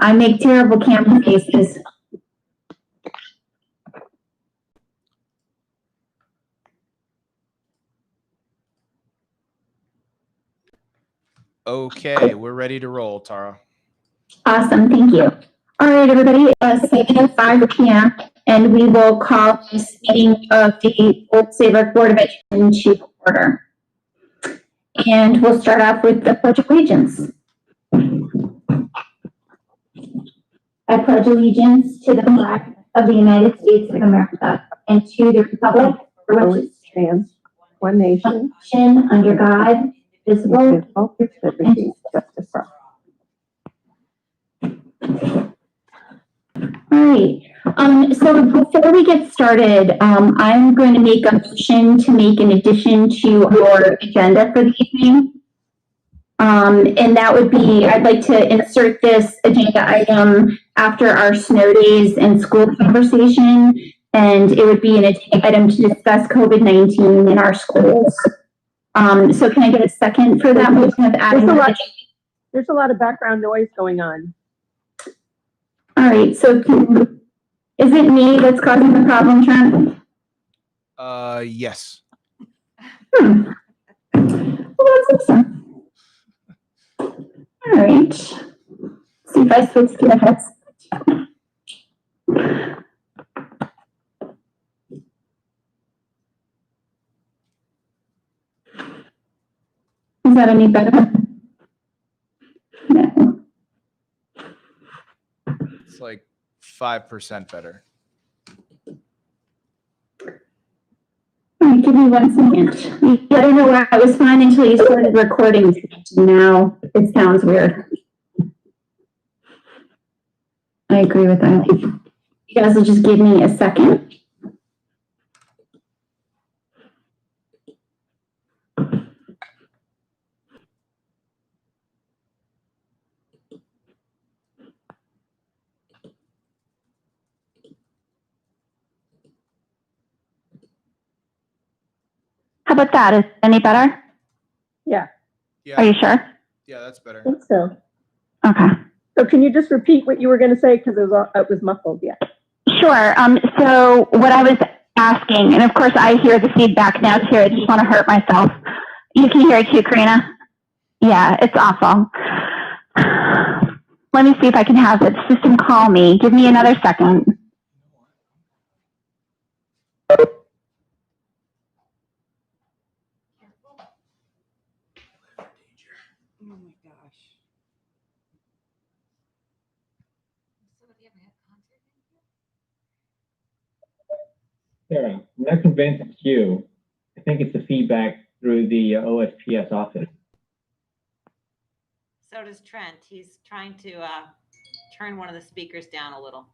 I make terrible camera faces. Okay, we're ready to roll, Tara. Awesome, thank you. All right, everybody, 7:05 p.m. and we will call this meeting of the Old Saybrook Board of Education to order. And we'll start off with the Pledge of Allegiance. I pledge allegiance to the flag of the United States of America and to the republic for which it stands, one nation, under God, indivisible, with liberty and justice for all. All right. So before we get started, I'm going to make a motion to make an addition to our agenda for the evening. And that would be, I'd like to insert this agenda item after our snow days and school conversation. And it would be an agenda item to discuss COVID-19 in our schools. So can I get a second for that motion of adding? There's a lot of background noise going on. All right, so is it me that's causing the problem, Trent? Yes. Well, that's awesome. All right. See if I switch to the headset. Is that any better? No. It's like 5% better. All right, give me 1 second. I don't know why it was fine until you started recording. Now it sounds weird. I agree with that. You guys will just give me a second. How about that? Is it any better? Yeah. Are you sure? Yeah, that's better. I think so. Okay. So can you just repeat what you were going to say? Because it was muffled, yeah. Sure. So what I was asking, and of course I hear the feedback now too. I just want to hurt myself. You can hear it too, Karina? Yeah, it's awful. Let me see if I can have the system call me. Give me another second. Oh my gosh. Sarah, I'm not convinced it's you. I think it's the feedback through the OSPS office. So does Trent. He's trying to turn one of the speakers down a little.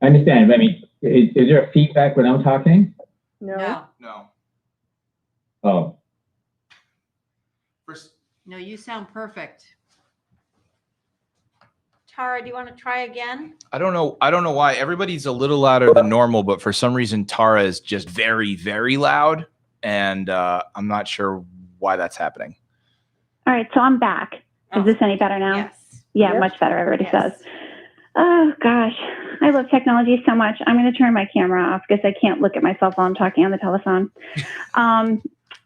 I understand. I mean, is there a feedback when I'm talking? No. No. Oh, First, No, you sound perfect. Tara, do you want to try again? I don't know why everybody's a little louder than normal, but for some reason Tara is just very, very loud, and I'm not sure why that's happening. All right, so I'm back. Is this any better now? Yes. Yeah, Yes. much better, everybody Yes. says. Oh gosh, I love technology so much. I'm going to turn my camera off because I can't look at myself while I'm talking on the telephone.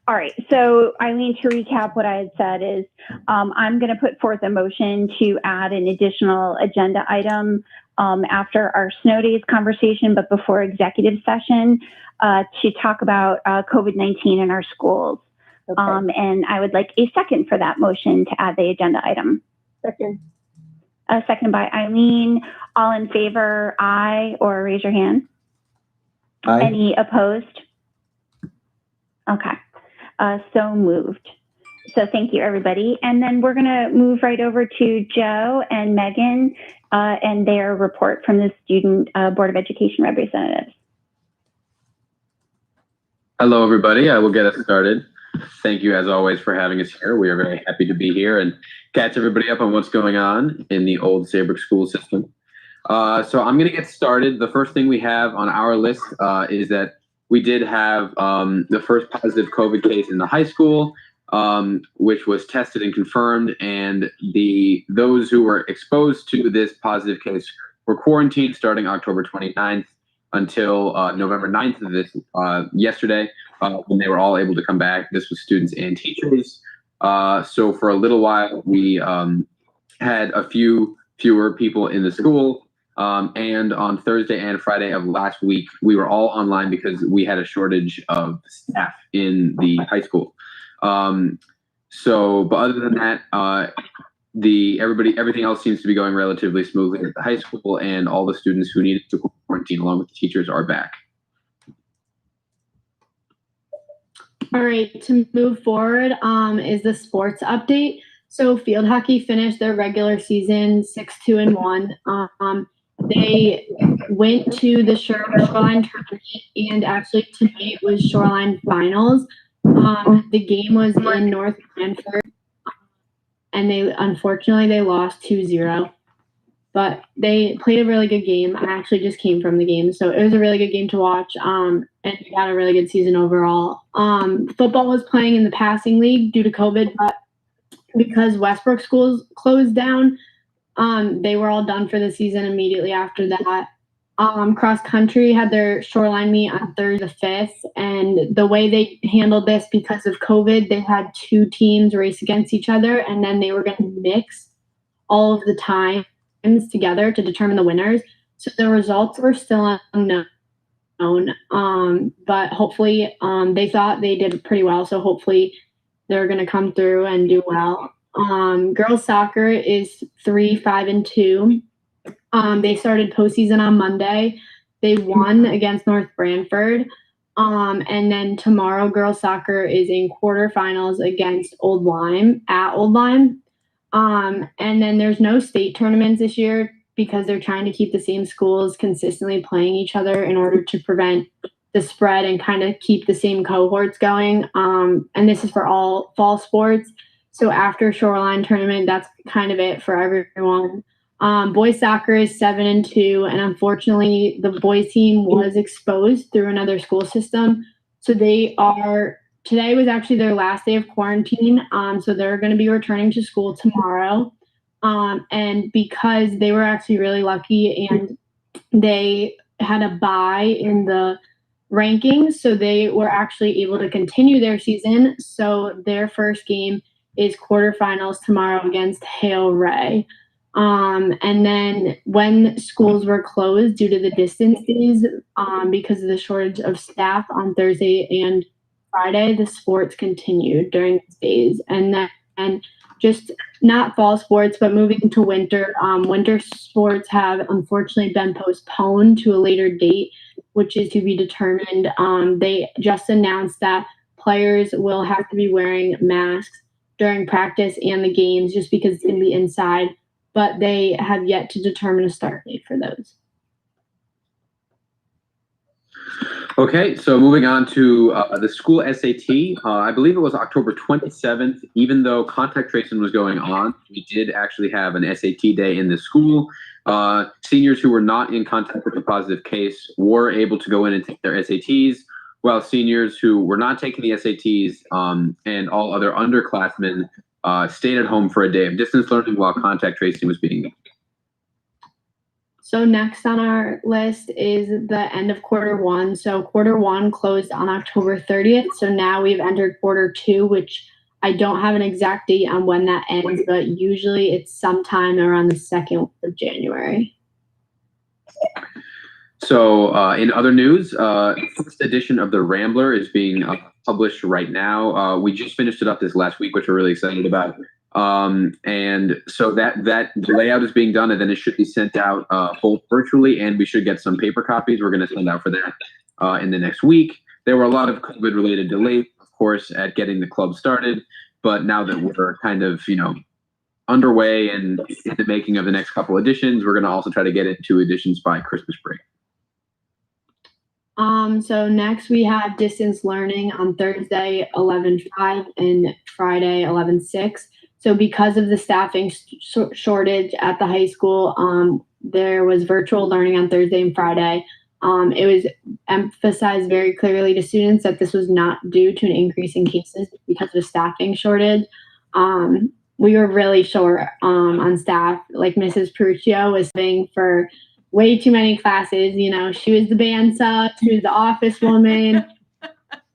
All right, so Eileen, to recap what I had said is I'm going to put forth a motion to add an additional agenda item after our snow days conversation, but before executive session to talk about COVID-19 in our schools. Okay. And I would like a second for that motion to add the agenda item. Second. A second by Eileen. All in favor, aye, or raise your hand. aye. Any opposed? Okay, so moved. So thank you, everybody. And then we're gonna move right over to Joe and Megan and their report from the Student Board of Education representatives. Hello, everybody. I will get us started. Thank you, as always, for having us here. We are very happy to be here and catch everybody up on what's going on in the old Saybrook school system. So I'm going to get started. The first thing we have on our list is that we did have the first positive COVID case in the high school. which was tested and confirmed, and those who were exposed to this positive case were quarantined starting October 29th until November 9th of this yesterday, when they were all able to come back. This was students and teachers. So for a little while, we had a fewer people in the school. And on Thursday and Friday of last week, we were all online because we had a shortage of staff in the high school. But other than that, everything else seems to be going relatively smoothly at the high school, and all the students who needed to quarantine along with the teachers are back. All right, to move forward is the sports update. So field hockey finished their regular season 6-2-1. They went to the Shoreline tournament, and actually tonight was Shoreline finals. The game was in North Branford, and unfortunately they lost 2-0. But they played a really good game. I actually just came from the game, so it was a really good game to watch. And we had a really good season overall. Football was playing in the passing league due to COVID, but because Westbrook schools closed down, they were all done for the season immediately after that. Cross country had their Shoreline meet on Thursday the 5th, and the way they handled this, because of COVID, they had 2 teams race against each other, and then they were going to mix all of the times together to determine the winners. So the results were still unknown, but hopefully they thought they did pretty well, so hopefully they're going to come through and do well. Girls soccer is 3-5-2. They started postseason on Monday. They won against North Branford. And then tomorrow, girls soccer is in quarterfinals against Old Lyme at Old Lyme. And then there's no state tournaments this year because they're trying to keep the same schools consistently playing each other in order to prevent the spread and kind of keep the same cohorts going. And this is for all fall sports. So after Shoreline tournament, that's kind of it for everyone. Boys soccer is 7-2, and unfortunately the boys team was exposed through another school system. So today was actually their last day of quarantine. So they're going to be returning to school tomorrow. And because they were actually really lucky and they had a bye in the rankings, so they were actually able to continue their season. So their first game is quarterfinals tomorrow against Hale Ray. And then when schools were closed due to the distance days, because of the shortage of staff on Thursday and Friday, the sports continued during these days. And just not fall sports, but moving to winter. Winter sports have unfortunately been postponed to a later date, which is to be determined. They just announced that players will have to be wearing masks during practice and the games just because it's going to be inside, but they have yet to determine a start date for those. Okay, so moving on to the school SAT. I believe it was October 27th. Even though contact tracing was going on, we did actually have an SAT day in the school. Seniors who were not in contact with a positive case were able to go in and take their SATs, while seniors who were not taking the SATs and all other underclassmen stayed at home for a day of distance learning while contact tracing was being done. So next on our list is the end of quarter one. So quarter one closed on October 30th. So now we've entered quarter two, which I don't have an exact date on when that ends, but usually it's sometime around the 2nd of January. So in other news, first edition of the Rambler is being published right now. We just finished it up this last week, which we're really excited about. And so that layout is being done, and then it should be sent out both virtually, and we should get some paper copies. We're going to send out for that in the next week. There were a lot of COVID-related delays, of course, at getting the club started, but now that we're kind of, underway and in the making of the next couple editions, we're going to also try to get it 2 editions by Christmas break. So next we have distance learning on Thursday 11/5 and Friday 11/6. So because of the staffing shortage at the high school, there was virtual learning on Thursday and Friday. It was emphasized very clearly to students that this was not due to an increase in cases because of a staffing shortage. We were really short on staff. Like Mrs. Peruccio was staying for way too many classes. You know, she was the band sub, she was the office woman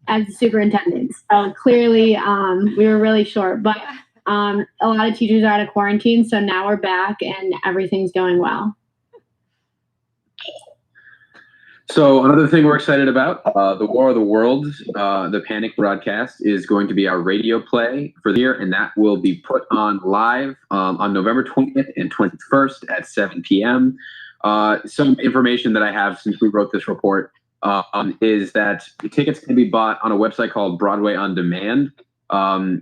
as the superintendent. So clearly, we were really short. But a lot of teachers are out of quarantine, so now we're back and everything's going well. So another thing we're excited about, the War of the Worlds, the Panic broadcast is going to be our radio play for the year, and that will be put on live on November 20th and 21st at 7 p.m. Some information that I have since we wrote this report is that the tickets can be bought on a website called Broadway On Demand.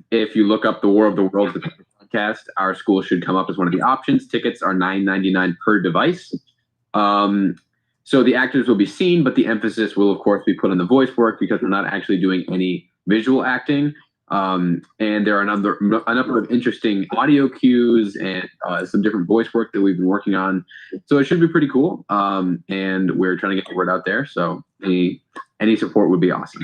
If you look up the War of the Worlds, the Panic broadcast, our school should come up as one of the options. Tickets are $9.99 per device. So the actors will be seen, but the emphasis will, of course, be put on the voice work because we're not actually doing any visual acting. And there are a number of interesting audio cues and some different voice work that we've been working on. So it should be pretty cool. And we're trying to get the word out there. So any support would be awesome.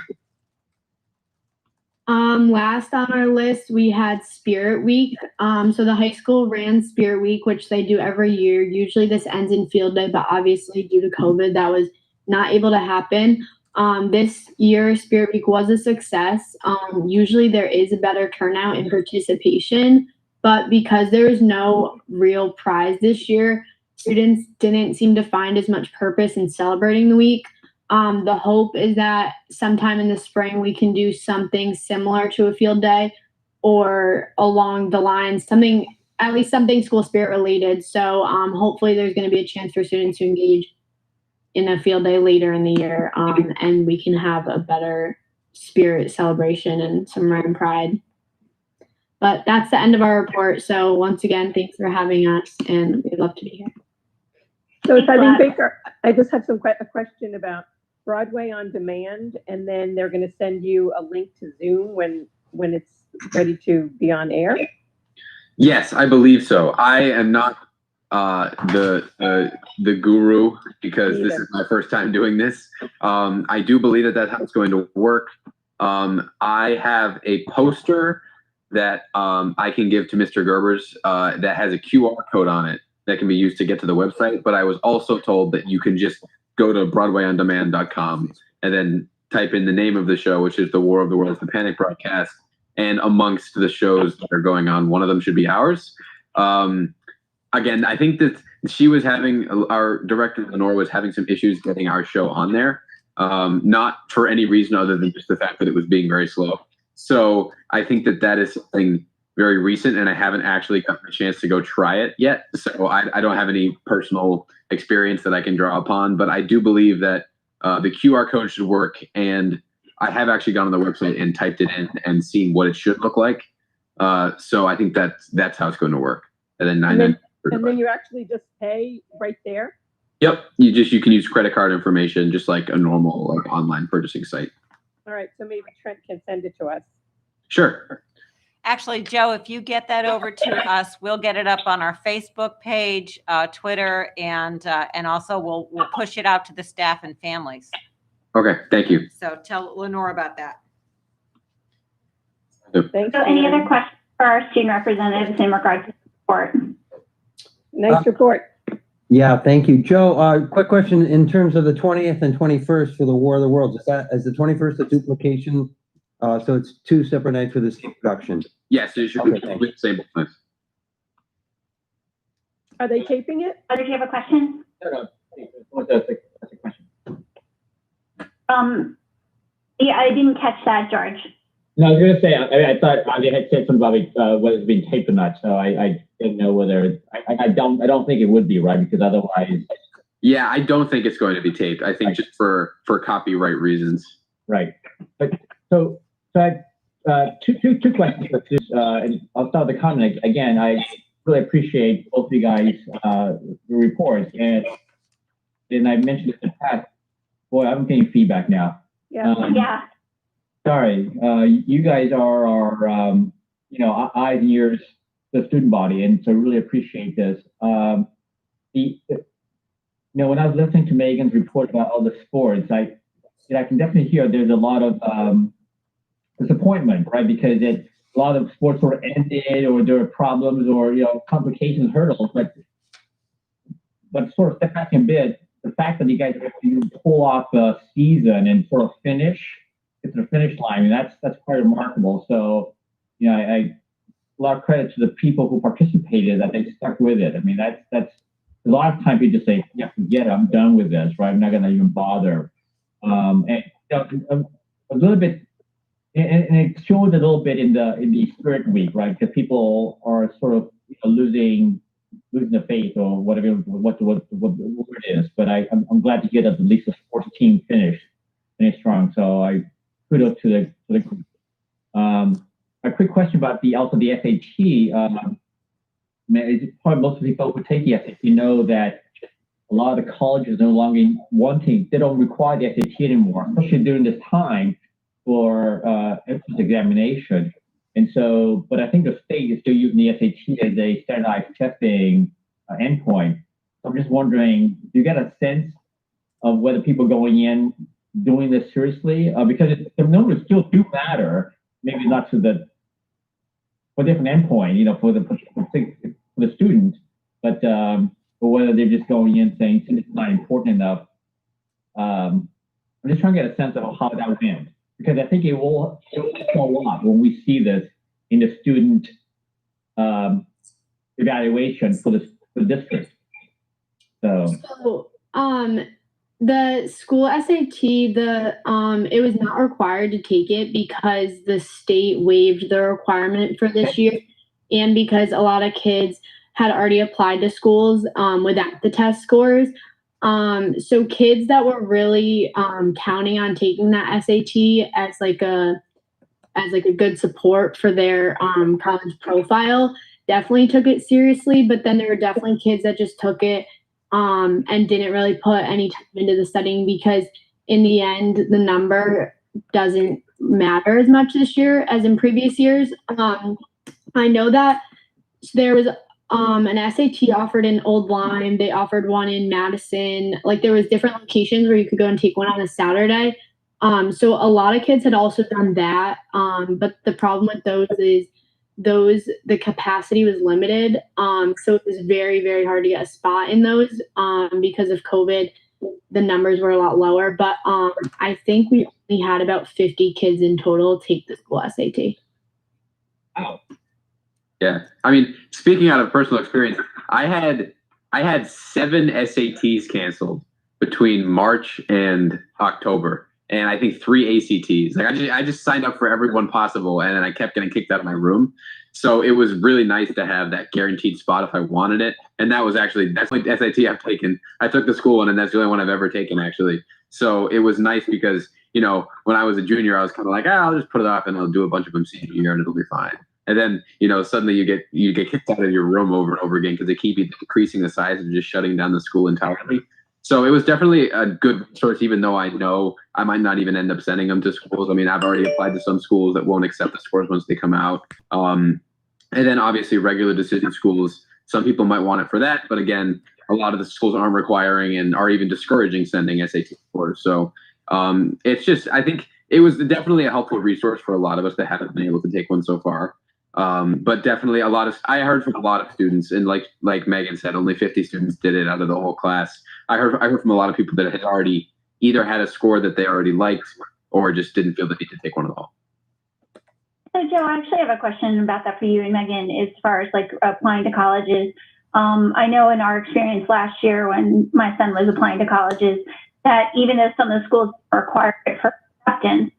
Last on our list, we had Spirit Week. So the high school ran Spirit Week, which they do every year. Usually this ends in field day, but obviously due to COVID, that was not able to happen. This year, Spirit Week was a success. Usually there is a better turnout and participation, but because there is no real prize this year, students didn't seem to find as much purpose in celebrating the week. The hope is that sometime in the spring we can do something similar to a field day or along the lines, at least something school spirit related. So hopefully there's going to be a chance for students to engage in a field day later in the year, and we can have a better spirit celebration and some rhyme pride. But that's the end of our report. So once again, thanks for having us, and we'd love to be here. So if I didn't Baker, I just have a question about Broadway On Demand, and then they're going to send you a link to Zoom when it's ready to be on air. Yes, I believe so. I am not the guru because this is my first time doing this. I do believe that that's how it's going to work. I have a poster that I can give to Mr. Gerbers that has a QR code on it that can be used to get to the website. But I was also told that you can just go to BroadwayOnDemand.com and then type in the name of the show, which is The War of the Worlds, the Panic broadcast. And amongst the shows that are going on, one of them should be ours. Again, I think that our director, Lenore, was having some issues getting our show on there. Not for any reason other than just the fact that it was being very slow. So I think that is something very recent, and I haven't actually gotten a chance to go try it yet. So I don't have any personal experience that I can draw upon, but I do believe that the QR code should work. And I have actually gone on the website and typed it in and seen what it should look like. So I think that's how it's going to work. And then then you actually just pay right there. Yep, you can use credit card information just like a normal online purchasing site. All right, so maybe Trent can send it to us. Sure. Actually, Joe, if you get that over to us, we'll get it up on our Facebook page, Twitter, and also we'll push it out to the staff and families. Okay, thank you. So tell Lenore about that. Thanks. So any other questions for our student representatives in regards to support? Nice report. Yeah, thank you. Joe, quick question in terms of the 20th and 21st for the War of the Worlds. Is the 21st a duplication? So it's two separate nights for the same production? Yes, it should be the same place. Are they taping it? Did you have a question? No. That's a question. Yeah, I didn't catch that, George. No, I was going to say, I thought Anya had said something about whether it's being taped or not. So I didn't know whether I don't think it would be, right? Because otherwise. Yeah, I don't think it's going to be taped. I think right. Just for copyright reasons. Right. But so I two questions. And I'll start with the comment again. I really appreciate both of you guys' reports, and I mentioned it in the past. Boy, I'm getting feedback now. Yeah. Sorry, you guys are our eyes and ears, the student body, and so really appreciate this. when I was listening to Megan's report about all the sports, I can definitely hear there's a lot of disappointment, right? Because a lot of sports were ended, or there were problems, or complications, hurdles. But sort of step back a bit, the fact that you guys actually pull off a season and sort of get to the finish line, and that's quite remarkable. So, I a lot of credit to the people who participated, that they stuck with it. I mean, that's a lot of times people just say, yeah, forget it, I'm done with this, right? I'm not going to even bother. And a little bit, and it showed a little bit in the Spirit Week, right? Because people are sort of losing the faith, or whatever, what the word is. But I'm glad to hear that at least the sports team finished strong. So I kudos to the group. A quick question about the SAT. Probably most of the people who take the SAT know that a lot of the colleges no longer they don't require the SAT anymore, especially during this time for entrance examination. And so, but I think the state is still using the SAT as a standardized testing endpoint. So I'm just wondering, do you get a sense of whether people going in doing this seriously? Because the numbers still do matter, maybe not for different endpoint, for the student, but whether they're just going in saying it's not important enough. I'm just trying to get a sense of how that went, because I think it will show a lot when we see this in the student evaluation for the district. So the school SAT, it was not required to take it because the state waived the requirement for this year, and because a lot of kids had already applied to schools without the test scores. So kids that were really counting on taking that SAT as like a good support for their college profile definitely took it seriously. But then there were definitely kids that just took it and didn't really put any time into the studying, because in the end, the number doesn't matter as much this year as in previous years. I know that there was an SAT offered in Old Lyme. They offered one in Madison. Like, there was different locations where you could go and take one on a Saturday. So a lot of kids had also done that. But the problem with those is the capacity was limited. So it was very, very hard to get a spot in those because of COVID. The numbers were a lot lower, but I think we only had about 50 kids in total take the school SAT. Wow. Yeah. I mean, speaking out of personal experience, I had 7 SATs canceled between March and October, and I think 3 ACTs. Like, I just signed up for every one possible, and then I kept getting kicked out of my room. So it was really nice to have that guaranteed spot if I wanted it. And that's the only SAT I've taken. I took the school one, and that's the only one I've ever taken, actually. So it was nice because, when I was a junior, I was kind of like, I'll just put it off and I'll do a bunch of them senior year and it'll be fine. And then, suddenly you get kicked out of your room over and over again because they keep decreasing the size and just shutting down the school entirely. So it was definitely a good resource, even though I know I might not even end up sending them to schools. I mean, I've already applied to some schools that won't accept the scores once they come out. And then obviously regular decision schools, some people might want it for that. But again, a lot of the schools aren't requiring and are even discouraging sending SAT scores. So it's just, I think it was definitely a helpful resource for a lot of us that haven't been able to take one so far. But definitely I heard from a lot of students, and like Megan said, only 50 students did it out of the whole class. I heard from a lot of people that had already either had a score that they already liked or just didn't feel the need to take one at all. So Joe, I actually have a question about that for you and Megan, as far as like applying to colleges. I know in our experience last year when my son was applying to colleges, that even though some of the schools required it for acceptance,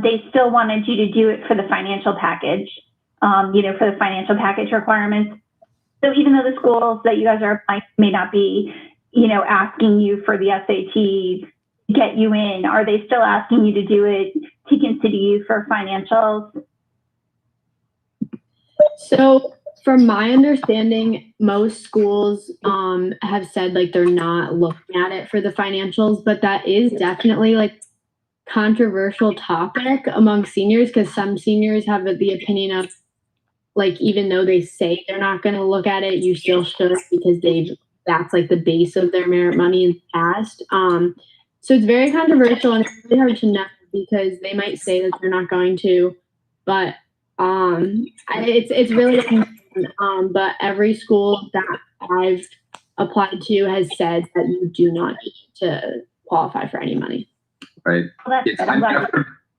they still wanted you to do it for the financial package. For the financial package requirements. So even though the schools that you guys are applying may not be, asking you for the SAT to get you in, are they still asking you to do it to consider you for financials? So from my understanding, most schools have said like they're not looking at it for the financials, but that is definitely like controversial topic among seniors, because some seniors have the opinion of, like, even though they say they're not going to look at it, you still should, because they've that's like the base of their merit money in the past. So it's very controversial and it's really hard to know because they might say that they're not going to, but it's really but every school that I've applied to has said that you do not need to qualify for any money. Right. Well, that's good. I'm glad.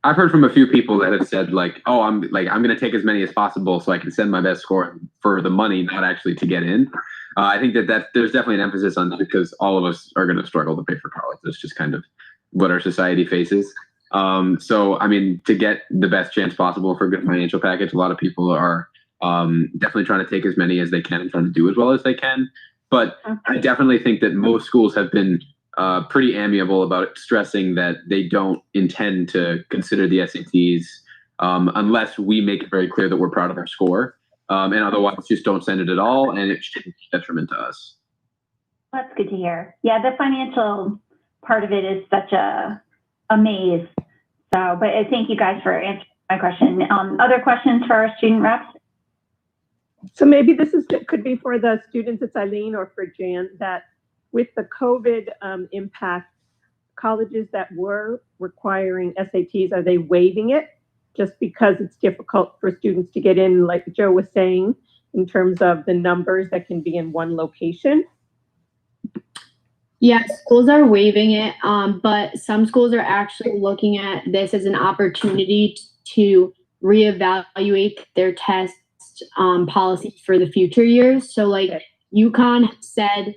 I've heard from a few people that have said like, oh, I'm going to take as many as possible so I can send my best score for the money, not actually to get in. I think that there's definitely an emphasis on that because all of us are going to struggle to pay for college. That's just kind of what our society faces. So, I mean, to get the best chance possible for a good financial package, a lot of people are definitely trying to take as many as they can and trying to do as well as they can. But I definitely think that most schools have been pretty amiable about stressing that they don't intend to consider the SATs unless we make it very clear that we're proud of our score. And otherwise, just don't send it at all, and it shouldn't be a detriment to us. That's good to hear. Yeah, the financial part of it is such a maze. So, but thank you guys for answering my question. Other questions for our student reps? So maybe this could be for the students, it's Eileen or for Jan, that with the COVID impact, colleges that were requiring SATs, are they waiving it just because it's difficult for students to get in, like Joe was saying, in terms of the numbers that can be in one location? Yeah, schools are waiving it, but some schools are actually looking at this as an opportunity to reevaluate their test policies for the future years. So like UConn said,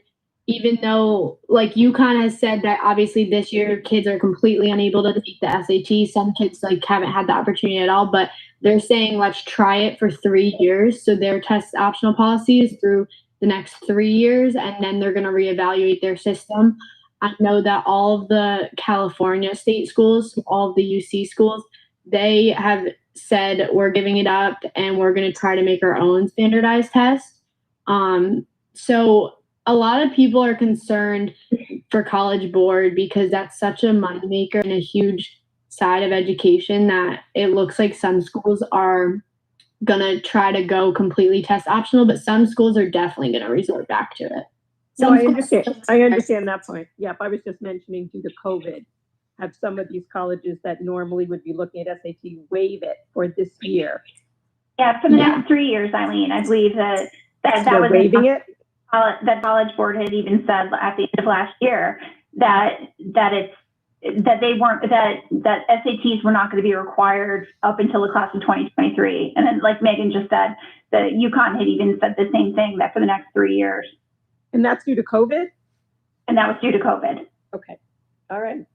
even though like UConn has said that obviously this year kids are completely unable to take the SAT. Some kids like haven't had the opportunity at all, but they're saying let's try it for 3 years. So their test optional policy is through the next 3 years, and then they're going to reevaluate their system. I know that all of the California state schools, all of the UC schools, they have said we're giving it up and we're going to try to make our own standardized test. So a lot of people are concerned for College Board because that's such a moneymaker and a huge side of education that it looks like some schools are going to try to go completely test optional, but some schools are definitely going to resort back to it. So I understand that point. Yep, I was just mentioning due to COVID, have some of these colleges that normally would be looking at SAT waive it for this year. Yeah, for the next 3 years, Eileen, I believe that was waiving it. That College Board had even said at the end of last year that SATs were not going to be required up until the class of 2023. And then, like Megan just said, the UConn had even said the same thing, that for the next 3 years. And that's due to COVID? And that was due to COVID. Okay. All right.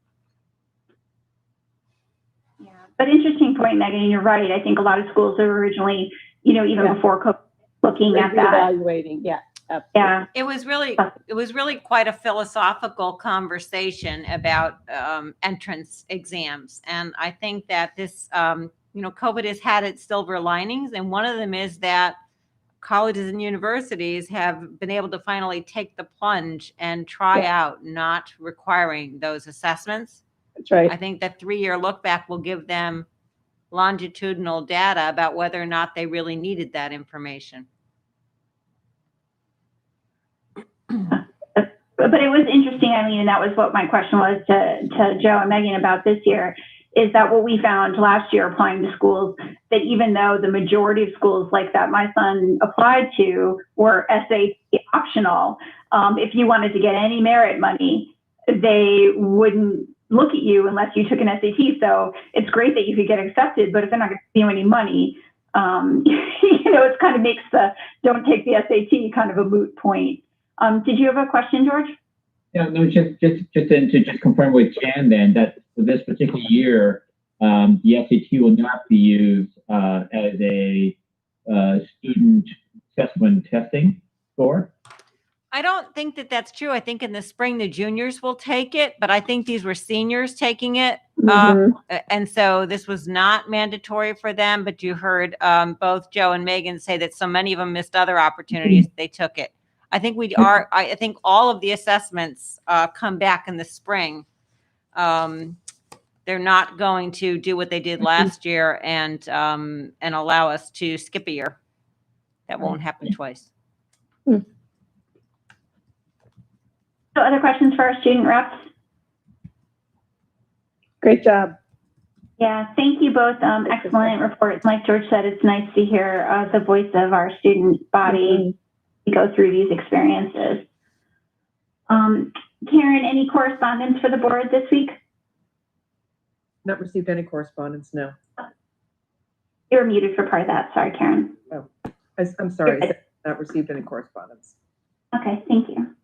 Yeah. But interesting point, Megan, and you're right. I think a lot of schools are originally, even before COVID, looking at that. Evaluating, yeah. Absolutely. Yeah. It was really quite a philosophical conversation about entrance exams. And I think that this, COVID has had its silver linings. And one of them is that colleges and universities have been able to finally take the plunge and try out not requiring those assessments. That's right. I think that 3-year look back will give them longitudinal data about whether or not they really needed that information. But it was interesting, and that was what my question was to Joe and Megan about this year, is that what we found last year applying to schools, that even though the majority of schools like that my son applied to were SAT optional, if you wanted to get any merit money, they wouldn't look at you unless you took an SAT. So it's great that you could get accepted, but if they're not going to pay you any money, it kind of makes the don't take the SAT kind of a moot point. Did you have a question, George? Yeah, no, just to confirm with Jan then, that for this particular year, the SAT will not be used as a student assessment testing score? I don't think that that's true. I think in the spring, the juniors will take it, but I think these were seniors taking it. And so this was not mandatory for them, but you heard both Joe and Megan say that so many of them missed other opportunities. They took it. I think I think all of the assessments come back in the spring. They're not going to do what they did last year and allow us to skip a year. That won't happen twice. So other questions for our student reps? Great job. Yeah, thank you both. Excellent reports. Like George said, it's nice to hear the voice of our student body go through these experiences. Karen, any correspondence for the board this week? Not received any correspondence, no. You were muted for part of that. Sorry, Karen. I'm sorry, I said not received any correspondence. Okay, thank you.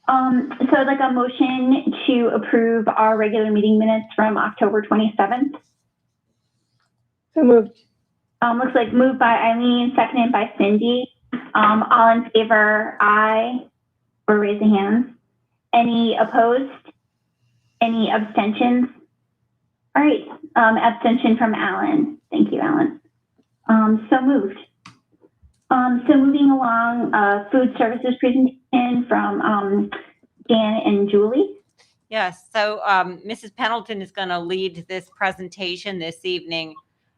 So I'd like a motion to approve our regular meeting minutes from October 27th. So moved. Looks like moved by Eileen, seconded by Cindy. All in favor, aye, or raise a hand. Any opposed? Any abstentions? All right, abstention from Alan. Thank you, Alan. So moved. So moving along, food services presentation from Dan and Julie. Yes, so Mrs. Pendleton is going to lead this presentation this evening,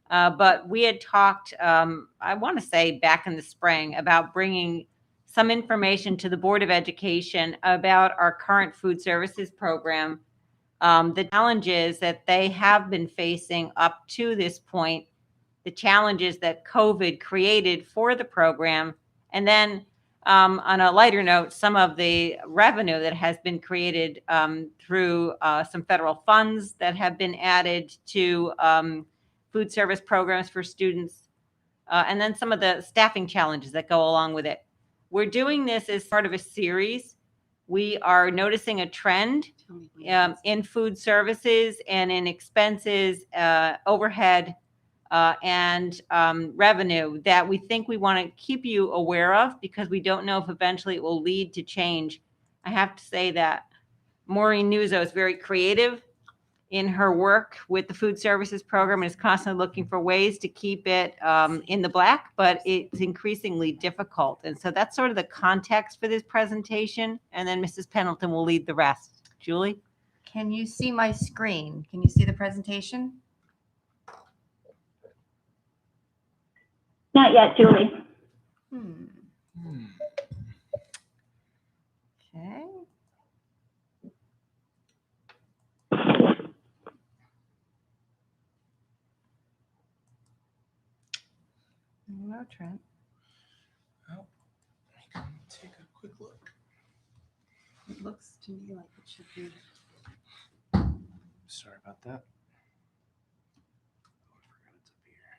but we had talked, I want to say back in the spring, about bringing some information to the Board of Education about our current food services program, the challenges that they have been facing up to this point, the challenges that COVID created for the program, and then on a lighter note, some of the revenue that has been created through some federal funds that have been added to food service programs for students, and then some of the staffing challenges that go along with it. We're doing this as part of a series. We are noticing a trend in food services and in expenses, overhead, and revenue that we think we want to keep you aware of, because we don't know if eventually it will lead to change. I have to say that Maureen Nuzzo is very creative in her work with the food services program and is constantly looking for ways to keep it in the black, but it's increasingly difficult. And so that's sort of the context for this presentation. And then Mrs. Pendleton will lead the rest. Julie? Can you see my screen? Can you see the presentation? Not yet, Julie. Okay. No, Trent. Well, take a quick look. It looks to me like it should be. Sorry about that. Oh, I forgot it's up here.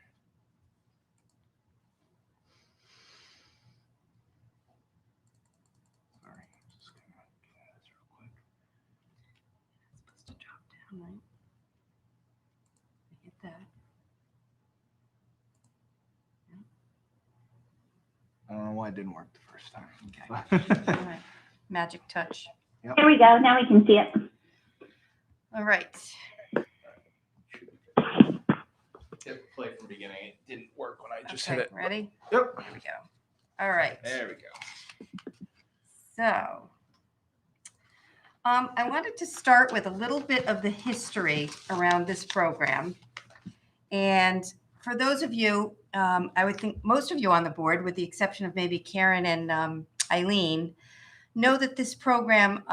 Sorry, I'm just gonna get this real quick. It's supposed to drop down, right? Hit that. I don't know why it didn't work the first time. Okay. All right. Magic touch. Yep. There we go. Now we can see it. All right. Hit play from the beginning. It didn't work when I just Okay, hit it. ready? Yep. Here we go. All right. There we go. So, I wanted to start with a little bit of the history around this program. And for those of you, I would think most of you on the board, with the exception of maybe Karen and Eileen, know that this program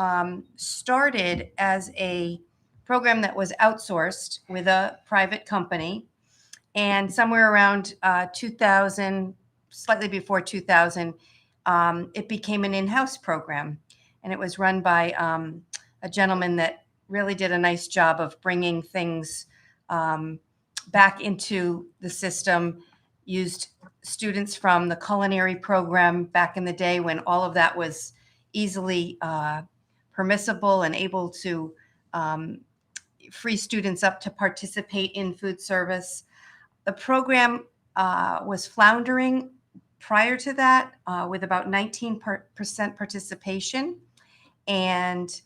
started as a program that was outsourced with a private company. And somewhere around 2000, slightly before 2000, it became an in-house program. And it was run by a gentleman that really did a nice job of bringing things back into the system, used students from the culinary program back in the day when all of that was easily permissible and able to free students up to participate in food service. The program was floundering prior to that with about 19% participation. And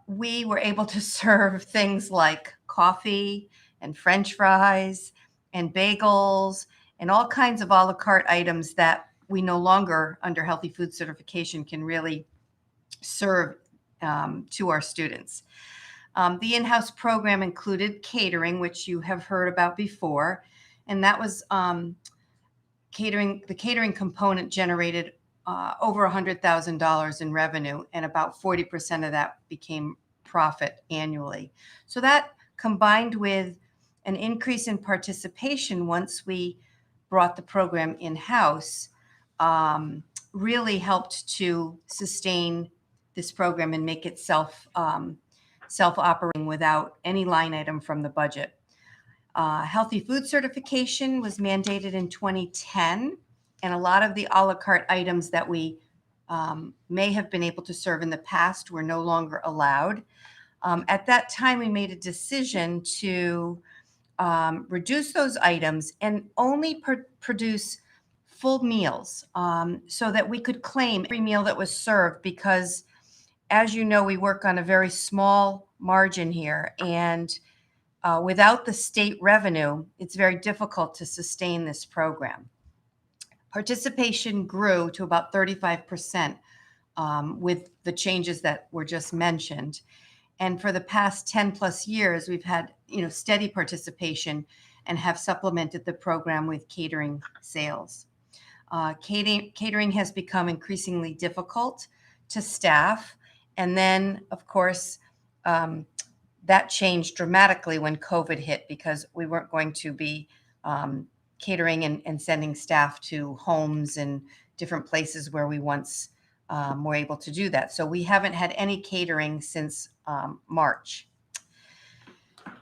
we were able to serve things like coffee and French fries and bagels and all kinds of a la carte items that we no longer, under healthy food certification, can really serve to our students. The in-house program included catering, which you have heard about before, and that was catering. The catering component generated over $100,000 in revenue, and about 40% of that became profit annually. So that combined with an increase in participation once we brought the program in-house really helped to sustain this program and make it self-operating without any line item from the budget. Healthy food certification was mandated in 2010, and a lot of the a la carte items that we may have been able to serve in the past were no longer allowed. At that time, we made a decision to reduce those items and only produce full meals so that we could claim every meal that was served, because as you know, we work on a very small margin here, and without the state revenue, it's very difficult to sustain this program. Participation grew to about 35% with the changes that were just mentioned. And for the past 10 plus years, we've had steady participation and have supplemented the program with catering sales. Catering has become increasingly difficult to staff. And then, of course, that changed dramatically when COVID hit, because we weren't going to be catering and sending staff to homes and different places where we once were able to do that. So we haven't had any catering since March.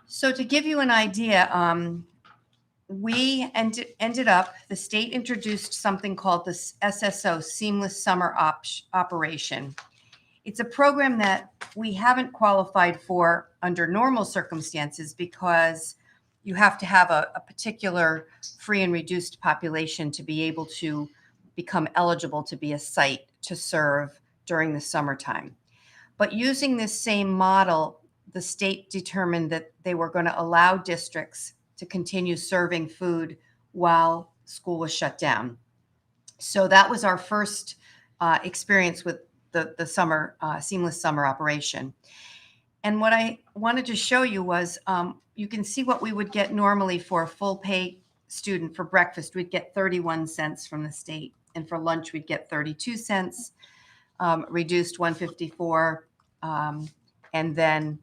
So to give you an idea, we ended up, the state introduced something called the SSO, Seamless Summer Operation. It's a program that we haven't qualified for under normal circumstances because you have to have a particular free and reduced population to be able to become eligible to be a site to serve during the summertime. But using this same model, the state determined that they were going to allow districts to continue serving food while school was shut down. So that was our first experience with the summer seamless summer operation. And what I wanted to show you was you can see what we would get normally for a full pay student. For breakfast, we'd get 31 cents from the state, and for lunch we'd get 32 cents, reduced 154, and then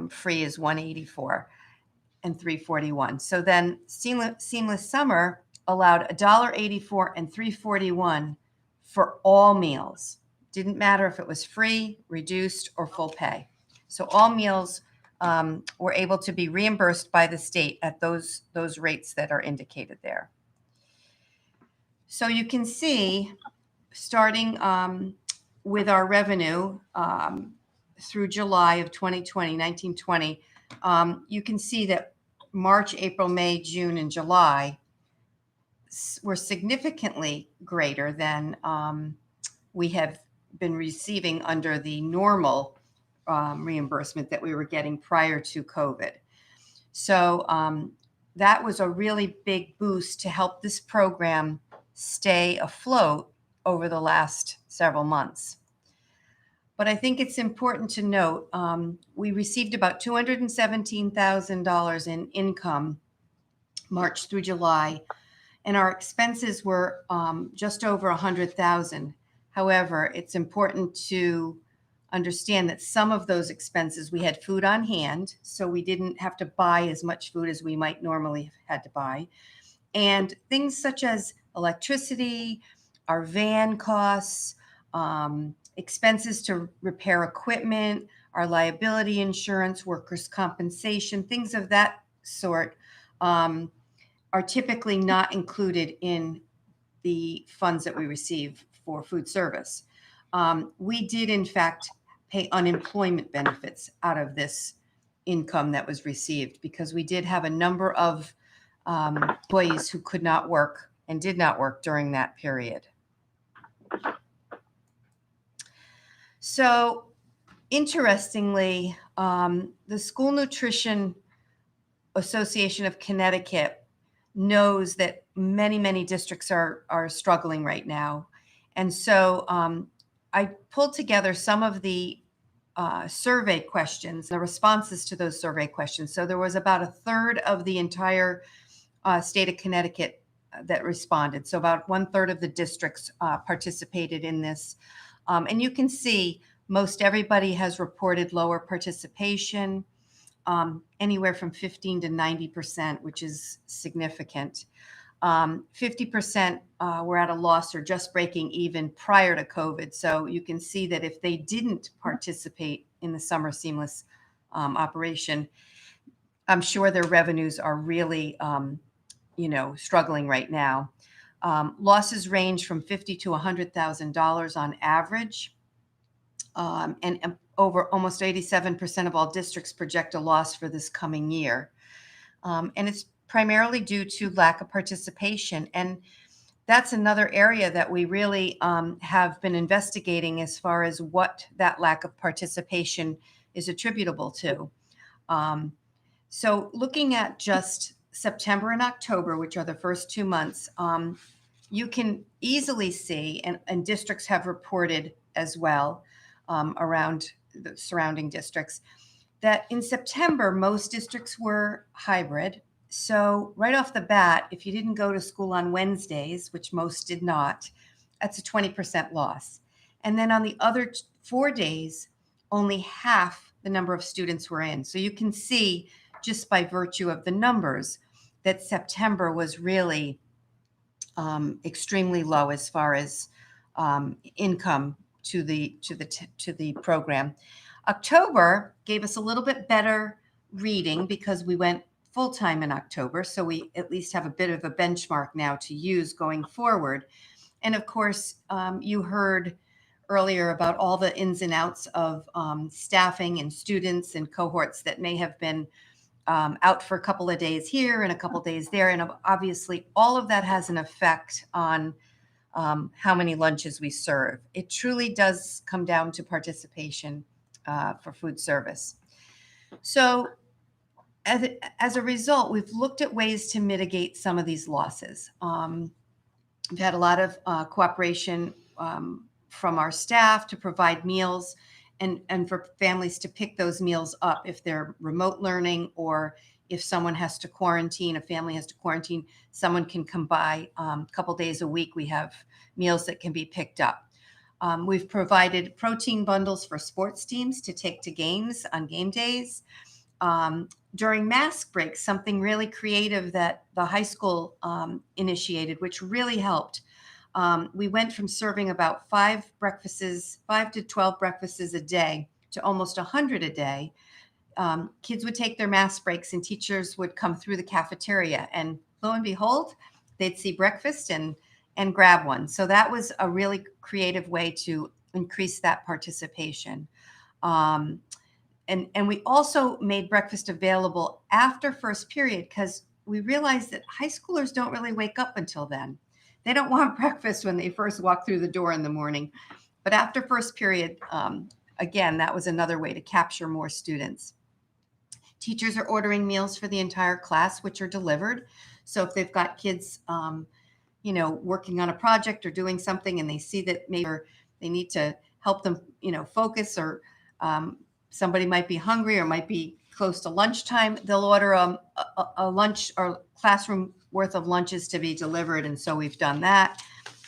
free is 184 and 341. So then seamless summer allowed $1.84 and 341 for all meals. Didn't matter if it was free, reduced, or full pay. So all meals were able to be reimbursed by the state at those rates that are indicated there. So you can see, starting with our revenue through July of 1920, you can see that March, April, May, June, and July were significantly greater than we have been receiving under the normal reimbursement that we were getting prior to COVID. So that was a really big boost to help this program stay afloat over the last several months. But I think it's important to note, we received about $217,000 in income March through July, and our expenses were just over $100,000. However, it's important to understand that some of those expenses, we had food on hand, so we didn't have to buy as much food as we might normally have had to buy. And things such as electricity, our van costs, expenses to repair equipment, our liability insurance, workers' compensation, things of that sort are typically not included in the funds that we receive for food service. We did, in fact, pay unemployment benefits out of this income that was received, because we did have a number of employees who could not work and did not work during that period. So interestingly, the School Nutrition Association of Connecticut knows that many districts are struggling right now. And so I pulled together some of the survey questions, the responses to those survey questions. So there was about a third of the entire state of Connecticut that responded. So about 1/3 of the districts participated in this. And you can see most everybody has reported lower participation, anywhere from 15 to 90%, which is significant. 50% were at a loss or just breaking even prior to COVID. So you can see that if they didn't participate in the summer seamless operation, I'm sure their revenues are really, struggling right now. Losses range from $50,000 to $100,000 on average. And over almost 87% of all districts project a loss for this coming year. And it's primarily due to lack of participation. And that's another area that we really have been investigating as far as what that lack of participation is attributable to. So looking at just September and October, which are the first 2 months, you can easily see, and districts have reported as well around the surrounding districts, that in September, most districts were hybrid. So right off the bat, if you didn't go to school on Wednesdays, which most did not, that's a 20% loss. And then on the other 4 days, only half the number of students were in. So you can see just by virtue of the numbers that September was really extremely low as far as income to the program. October gave us a little bit better reading because we went full-time in October. So we at least have a bit of a benchmark now to use going forward. And of course, you heard earlier about all the ins and outs of staffing and students and cohorts that may have been out for a couple of days here and a couple of days there. And obviously, all of that has an effect on how many lunches we serve. It truly does come down to participation for food service. So as a result, we've looked at ways to mitigate some of these losses. We've had a lot of cooperation from our staff to provide meals and for families to pick those meals up if they're remote learning, or if someone has to quarantine, a family has to quarantine, someone can come by a couple days a week. We have meals that can be picked up. We've provided protein bundles for sports teams to take to games on game days. During mask breaks, something really creative that the high school initiated, which really helped. We went from serving about 5 to 12 breakfasts a day to almost 100 a day. Kids would take their mask breaks and teachers would come through the cafeteria, and lo and behold, they'd see breakfast and grab one. So that was a really creative way to increase that participation. And we also made breakfast available after first period because we realized that high schoolers don't really wake up until then. They don't want breakfast when they first walk through the door in the morning. But after first period, again, that was another way to capture more students. Teachers are ordering meals for the entire class, which are delivered. So if they've got kids, working on a project or doing something, and they see that maybe they need to help them, focus, or somebody might be hungry or might be close to lunchtime, they'll order a lunch or classroom worth of lunches to be delivered. And so we've done that.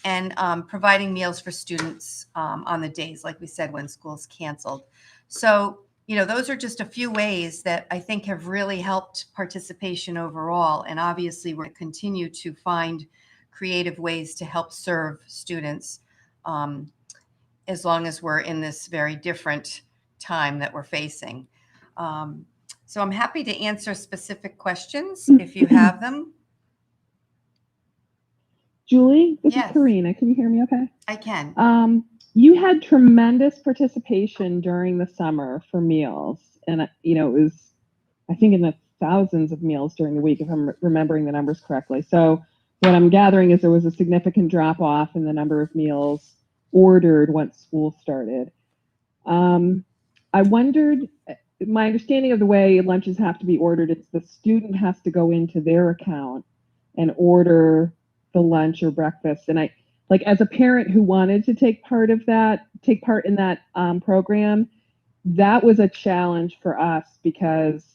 And providing meals for students on the days, like we said, when school's canceled. So, those are just a few ways that I think have really helped participation overall. And obviously, we're going to continue to find creative ways to help serve students as long as we're in this very different time that we're facing. So I'm happy to answer specific questions if you have them. Julie, this Yes. is Karina. Can you hear me okay? I can. You had tremendous participation during the summer for meals. And, it was, I think, in the thousands of meals during the week, if I'm remembering the numbers correctly. So what I'm gathering is there was a significant drop off in the number of meals ordered once school started. I wondered, my understanding of the way lunches have to be ordered, it's the student has to go into their account and order the lunch or breakfast. And as a parent who wanted to take part in that program, that was a challenge for us because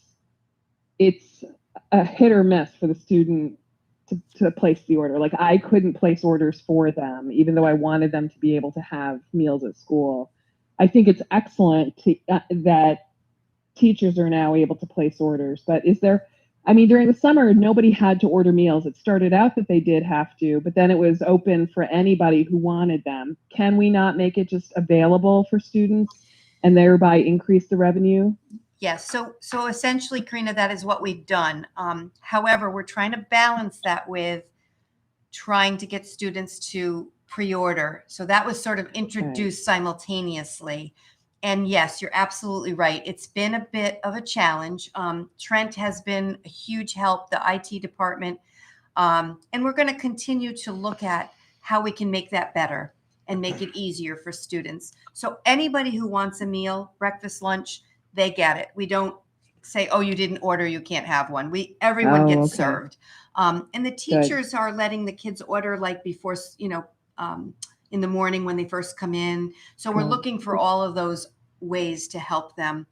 it's a hit or miss for the student to place the order. Like I couldn't place orders for them, even though I wanted them to be able to have meals at school. I think it's excellent that teachers are now able to place orders, but during the summer, nobody had to order meals. It started out that they did have to, but then it was open for anybody who wanted them. Can we not make it just available for students and thereby increase the revenue? Yes. So essentially, Karina, that is what we've done. However, we're trying to balance that with trying to get students to pre-order. So that was sort of introduced simultaneously. And yes, you're absolutely right. It's been a bit of a challenge. Trent has been a huge help, the IT department. And we're going to continue to look at how we can make that better and make it easier for students. So anybody who wants a meal, breakfast, lunch, they get it. We don't say, oh, you didn't order, you can't have one. Everyone gets served. And the teachers are letting the kids order like before, in the morning when they first come in. So we're looking for all of those ways to help them.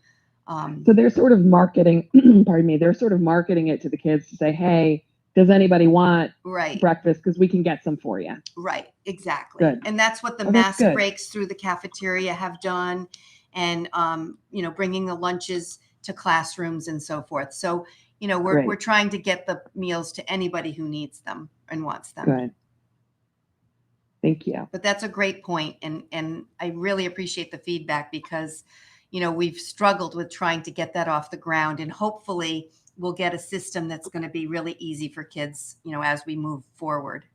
So they're sort of marketing, pardon me, they're sort of marketing it to the kids to say, hey, does anybody want breakfast? Because we can get some for you. Right, exactly. Good. And that's what the mass breaks through the cafeteria have done, and bringing the lunches to classrooms and so forth. So we're trying to get the meals to anybody who needs them and wants them. Good. Thank you. But that's a great point, and I really appreciate the feedback because we've struggled with trying to get that off the ground, and hopefully we'll get a system that's going to be really easy for kids, as we move forward.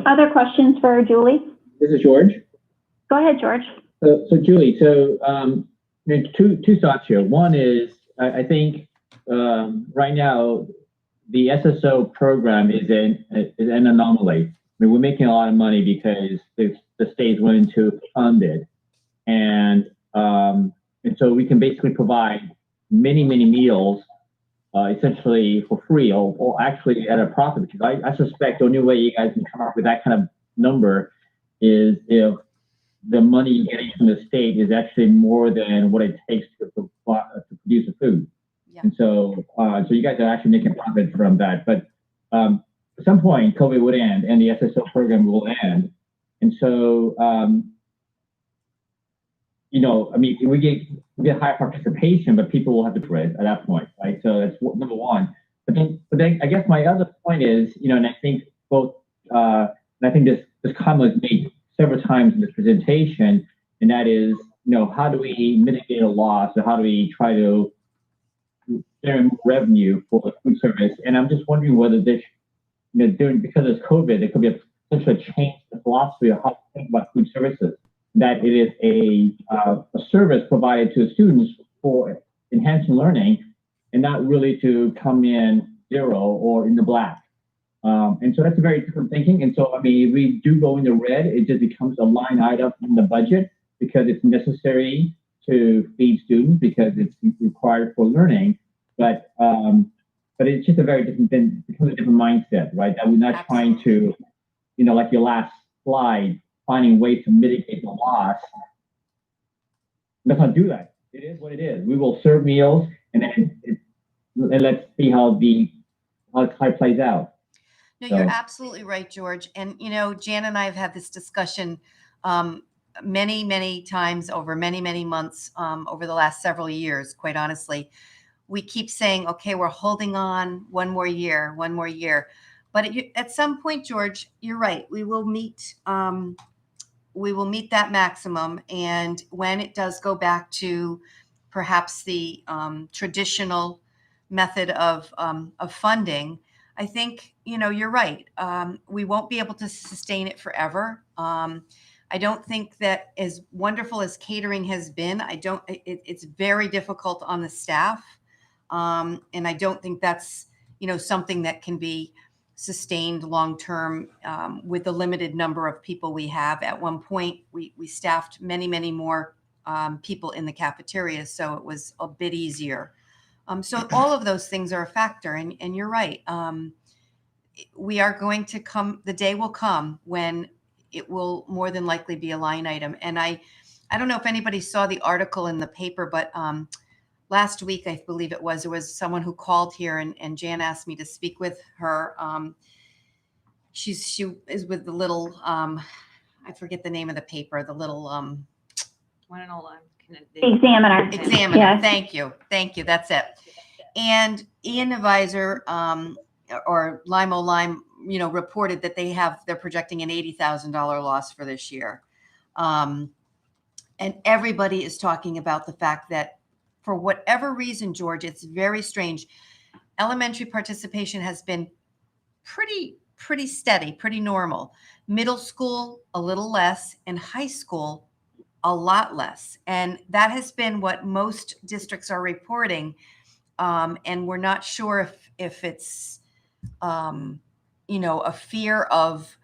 Other questions for Julie? This is George. Go ahead, George. So Julie, two thoughts here. One is, I think right now the SSO program is an anomaly. We're making a lot of money because the state's willing to fund it, and so we can basically provide many meals essentially for free, or actually at a profit. Because I suspect the only way you guys can come up with that kind of number is if the money you're getting from the state is actually more than what it takes to produce the food. Yeah. And so you guys are actually making profit from that. But at some point, COVID would end and the SSO program will end. And so, we get higher participation, but people will have to pay at that point, right? So that's number one. But then I guess my other point is, and I think this comment was made several times in this presentation, and that is, how do we mitigate a loss, or how do we try to generate more revenue for the food service? And I'm just wondering whether this, because of COVID, there could be potentially a change in the philosophy of how to think about food services. That it is a service provided to students for enhancing learning, and not really to come in zero or in the black. And so that's a very different thinking. And so, if we do go in the red, it just becomes a line item in the budget because it's necessary to feed students because it's required for learning. But it's just a very different thing, becomes a different mindset, right? That we're not trying to, like your last slide, finding ways to mitigate the loss. Let's not do that. It is what it is. We will serve meals, and let's see how it plays out. No, you're absolutely right, George. And Jan and I have had this discussion many times over many months over the last several years. Quite honestly, we keep saying, okay, we're holding on one more year. But at some point, George, you're right. We will meet that maximum. And when it does go back to perhaps the traditional method of funding, I think, you're right. We won't be able to sustain it forever. I don't think that as wonderful as catering has been, it's very difficult on the staff. And I don't think that's, something that can be sustained long-term with the limited number of people we have. At one point, we staffed many more people in the cafeteria, so it was a bit easier. So all of those things are a factor, and you're right. We are going to the day will come when it will more than likely be a line item. And I don't know if anybody saw the article in the paper, but last week, I believe it was, there was someone who called here and Jan asked me to speak with her. She is with the little, I forget the name of the paper, the little, Examiner. Examiner. Yes. Thank you. That's it. And Ian Advisor, or Limo Lime, reported that they're projecting an $80,000 loss for this year. And everybody is talking about the fact that for whatever reason, George, it's very strange. Elementary participation has been pretty steady, pretty normal. Middle school, a little less, and high school, a lot less. And that has been what most districts are reporting. And we're not sure if it's, a fear of,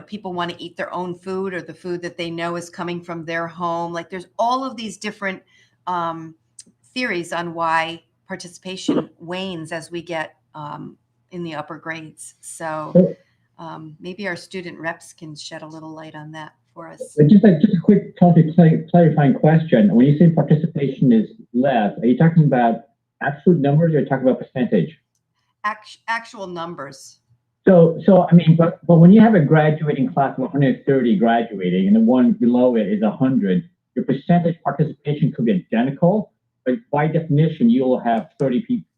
people want to eat their own food or the food that they know is coming from their home. Like there's all of these different theories on why participation wanes as we get in the upper grades. So maybe our student reps can shed a little light on that for us. Just a quick clarifying question. When you say participation is less, are you talking about absolute numbers or are you talking about percentage? Actual numbers. So I mean, but when you have a graduating class of 130 graduating and the one below it is 100, your percentage participation could be identical, but by definition, you'll have 30 people,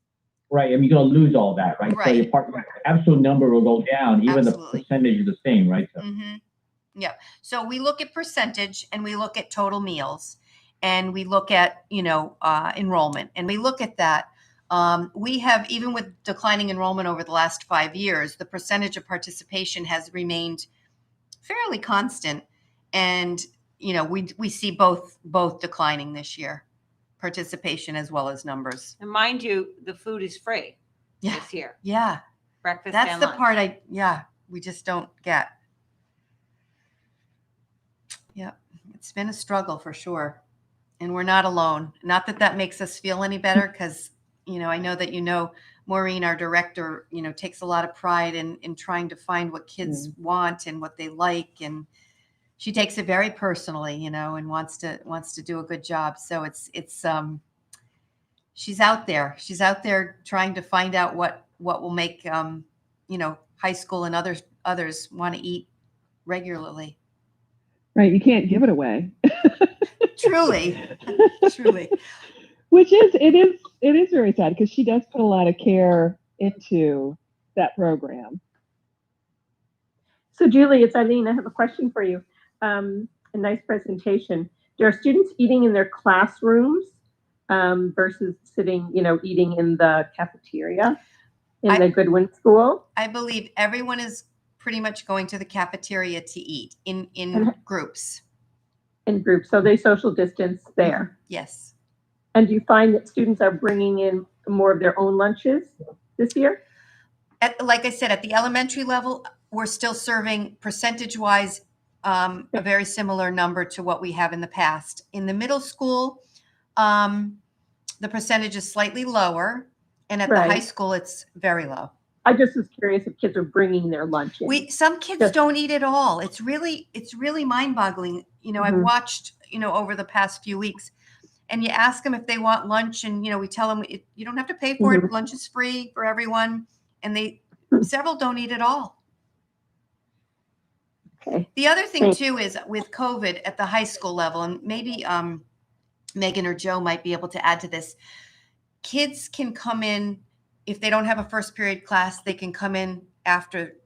right? I mean, you're going to lose all that, right? Right. So your absolute number will go down, even Absolutely. the percentage is the same, right? So. Mm-hmm. Yeah. So we look at percentage and we look at total meals and we look at, enrollment and we look at that. We have, even with declining enrollment over the last 5 years, the percentage of participation has remained fairly constant. And, we see both declining this year, participation as well as numbers. And mind you, the food is free Yeah. this year. Yeah. Breakfast That's and the lunch. part we just don't get. Yeah. It's been a struggle for sure. And we're not alone. Not that makes us feel any better because, I know that, Maureen, our director, takes a lot of pride in trying to find what kids want and what they like. And she takes it very personally, and wants to do a good job. So it's she's out there. She's out there trying to find out what will make, high school and others want to eat regularly. Right. You can't give it away. Truly. Which it is very sad because she does put a lot of care into that program. So Julie, it's Eileen. I have a question for you. A nice presentation. Are students eating in their classrooms versus sitting, eating in the cafeteria in the Goodwin School? I believe everyone is pretty much going to the cafeteria to eat in groups. In groups, so they social distance there. Yes. And do you find that students are bringing in more of their own lunches this year? Like I said, at the elementary level, we're still serving percentage-wise a very similar number to what we have in the past. In the middle school, the percentage is slightly lower, and at the high school, it's very low. I just was curious if kids are bringing their lunch in. Some kids don't eat at all. It's really mind-boggling. I've watched, over the past few weeks, and you ask them if they want lunch, and we tell them you don't have to pay for it. Lunch is free for everyone, and several don't eat at all. Okay. The other thing too is with COVID at the high school level, and maybe Megan or Joe might be able to add to this. Kids can come in if they don't have a first period class. They can come in after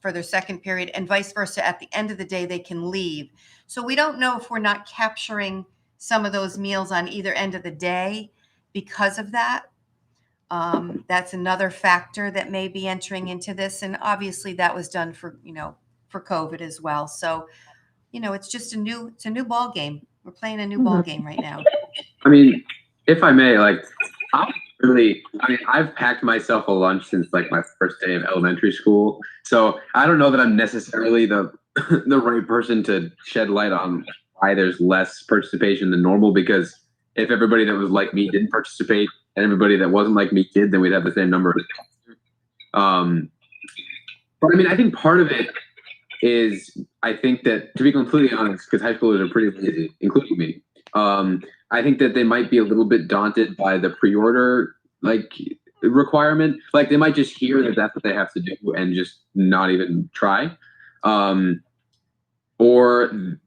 for their second period, and vice versa. At the end of the day, they can leave. So we don't know if we're not capturing some of those meals on either end of the day because of that. That's another factor that may be entering into this, and obviously that was done for COVID as well. So, it's just a new ball game. We're playing a new ball game right now. I mean, if I may, I've packed myself a lunch since my first day of elementary school. So I don't know that I'm necessarily the right person to shed light on why there's less participation than normal, because if everybody that was like me didn't participate and everybody that wasn't like me did, then we'd have the same number. But I mean, I think part of it is, I think that, to be completely honest, because high schoolers are pretty lazy, including me, I think that they might be a little bit daunted by the pre-order like requirement. Like they might just hear that that's what they have to do and just not even try. Or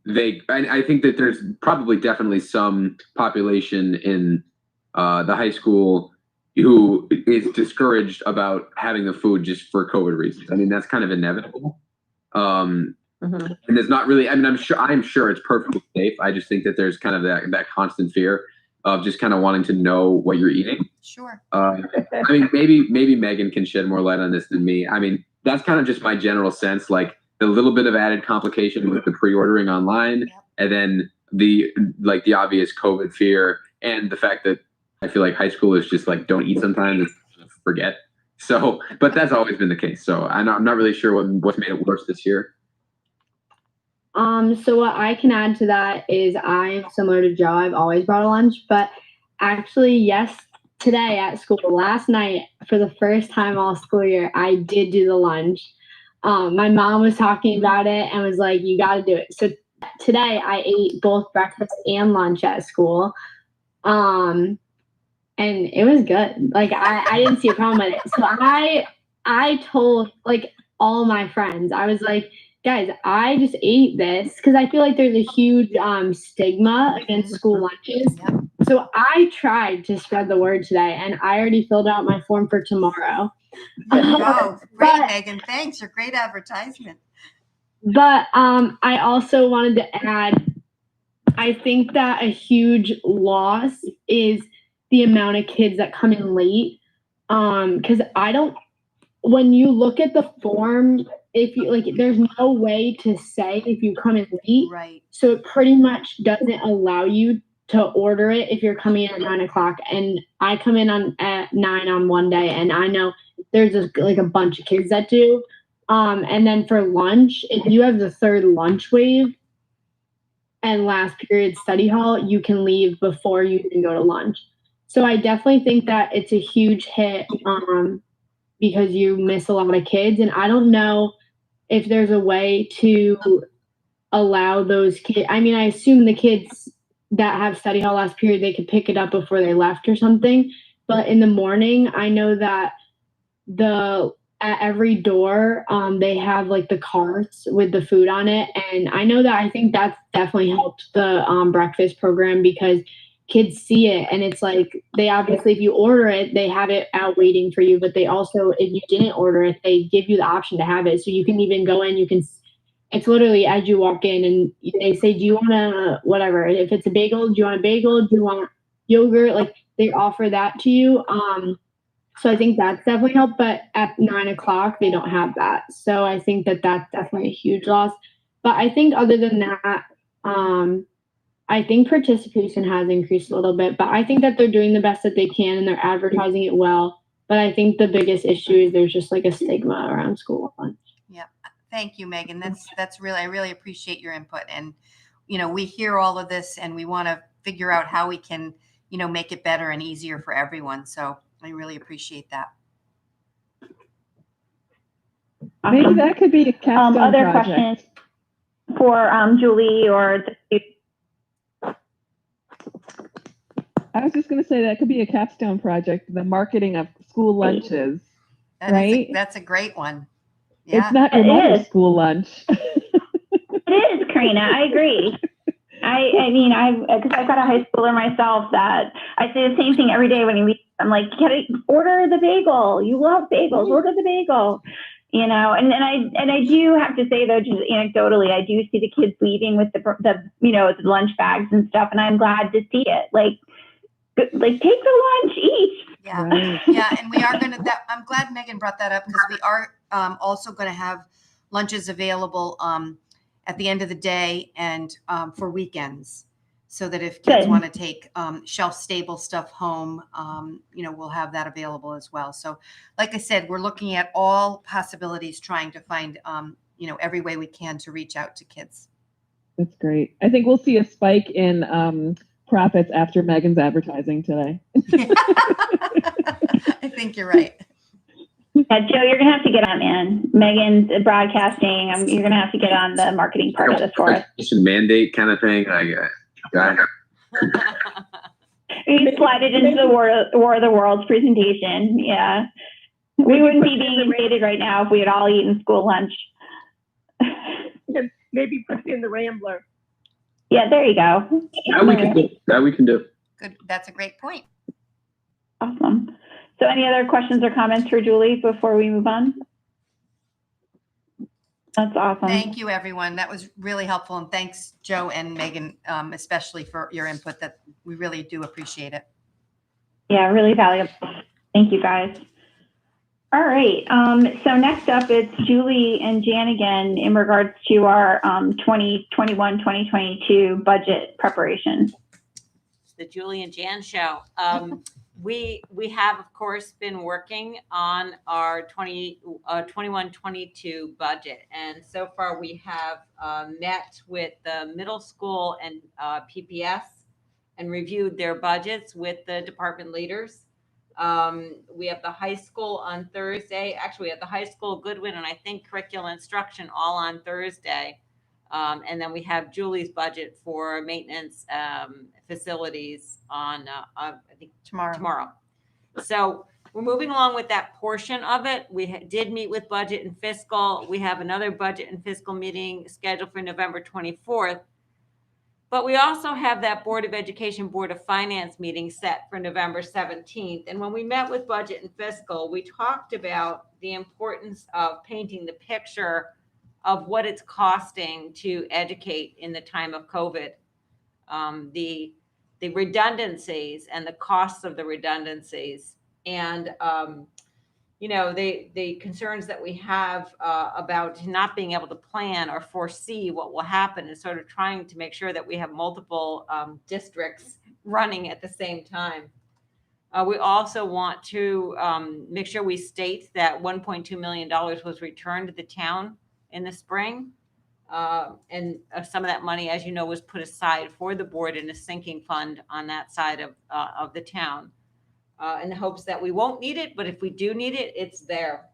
I think that there's probably definitely some population in the high school who is discouraged about having the food just for COVID reasons. I mean, that's kind of inevitable. And there's not really, I mean, I'm sure it's perfectly safe. I just think that there's kind of that constant fear of just kind of wanting to know what you're eating. Sure. I mean, maybe Megan can shed more light on this than me. I mean, that's kind of just my general sense, like the little bit of added complication with the pre-ordering online, and then the obvious COVID fear, and the fact that I feel like high schoolers just like don't eat sometimes and forget. So, but that's always been the case. So I'm not really sure what's made it worse this year. So what I can add to that is I'm similar to Joe. I've always brought a lunch, but actually, today at school, last night, for the first time all school year, I did do the lunch. My mom was talking about it and was like, you got to do it. So today I ate both breakfast and lunch at school. And it was good. Like I didn't see a problem with it. So I told like all my friends, I was like, guys, I just ate this because I feel like there's a huge stigma against school lunches. So I tried to spread the word today, and I already filled out my form for tomorrow. Oh, great, Megan. Thanks. You're great advertisement. But I also wanted to add, I think that a huge loss is the amount of kids that come in late. Because when you look at the form, if you like, there's no way to say if you come in late. Right. So it pretty much doesn't allow you to order it if you're coming in at 9 o'clock. And I come in at 9 on one day, and I know there's a bunch of kids that do. And then for lunch, if you have the third lunch wave and last period study hall, you can leave before you even go to lunch. So I definitely think that it's a huge hit because you miss a lot of kids. And I don't know if there's a way to allow those kids. I mean, I assume the kids that have study hall last period, they could pick it up before they left or something. But in the morning, I know that at every door, they have like the carts with the food on it. And I know that I think that's definitely helped the breakfast program because kids see it. And it's like, they obviously, if you order it, they have it out waiting for you. But they also, if you didn't order it, they give you the option to have it. So you can even go in, it's literally as you walk in and they say, do you want a whatever? If it's a bagel, do you want a bagel? Do you want yogurt? Like they offer that to you. So I think that's definitely helped, but at 9 o'clock, they don't have that. So I think that that's definitely a huge loss. But I think other than that, I think participation has increased a little bit, but I think that they're doing the best that they can and they're advertising it well. But I think the biggest issue is there's just like a stigma around school lunch. Yeah. Thank you, Megan. That's really, I really appreciate your input. And, we hear all of this and we want to figure out how we can, make it better and easier for everyone. So I really appreciate that. Maybe that could be a capstone other project. questions for Julie or the I was just going to say that could be a capstone project, the marketing of school lunches, right? That's a great one. Yeah. It's not your mother's school lunch. It is, Karina. I agree. I mean, because I've got a high schooler myself that I say the same thing every day when he meets. I'm like, order the bagel. You love bagels. Order the bagel. And I do have to say though, just anecdotally, I do see the kids leaving with the lunch bags and stuff, and I'm glad to see it. Like take the lunch, eat. Yeah, right. Yeah, and we are I'm glad Megan brought that up because we are also going to have lunches available at the end of the day and for weekends, so that if kids want to take shelf-stable stuff home, we'll have that available as well. So, like I said, we're looking at all possibilities, trying to find, every way we can to reach out to kids. That's great. I think we'll see a spike in profits after Megan's advertising today. I think you're right. Yeah, Joe, you're gonna have to get on, man. Megan's broadcasting. You're gonna have to get on the marketing part of this for us. It's a mandate kind of thing. We slide it into the War of the Worlds presentation. Yeah. We wouldn't be being invaded right now if we had all eaten school lunch. Maybe put it in the Rambler. Yeah, there you go. That we can do. Good. That's a great point. Awesome. So any other questions or comments for Julie before we move on? That's awesome. Thank you, everyone. That was really helpful. And thanks, Joe and Megan, especially for your input. That we really do appreciate it. Yeah, really valuable. Thank you, guys. All right. So next up, it's Julie and Jan again in regards to our 2021-2022 budget preparation. It's the Julie and Jan show. We have, of course, been working on our 21-22 budget. And so far we have met with the middle school and PPS and reviewed their budgets with the department leaders. We have the high school on Thursday. Actually, we have the high school, Goodwin, and I think curriculum instruction all on Thursday. And then we have Julie's budget for maintenance facilities on, I think, tomorrow. So we're moving along with that portion of it. We did meet with budget and fiscal. We have another budget and fiscal meeting scheduled for November 24th. But we also have that Board of Education, Board of Finance meeting set for November 17th. And when we met with budget and fiscal, we talked about the importance of painting the picture of what it's costing to educate in the time of COVID. The redundancies and the costs of the redundancies, and the concerns that we have about not being able to plan or foresee what will happen, and sort of trying to make sure that we have multiple districts running at the same time. We also want to make sure we state that $1.2 million was returned to the town in the spring. And some of that money, as you know, was put aside for the board in a sinking fund on that side of the town, in the hopes that we won't need it, but if we do need it, it's there.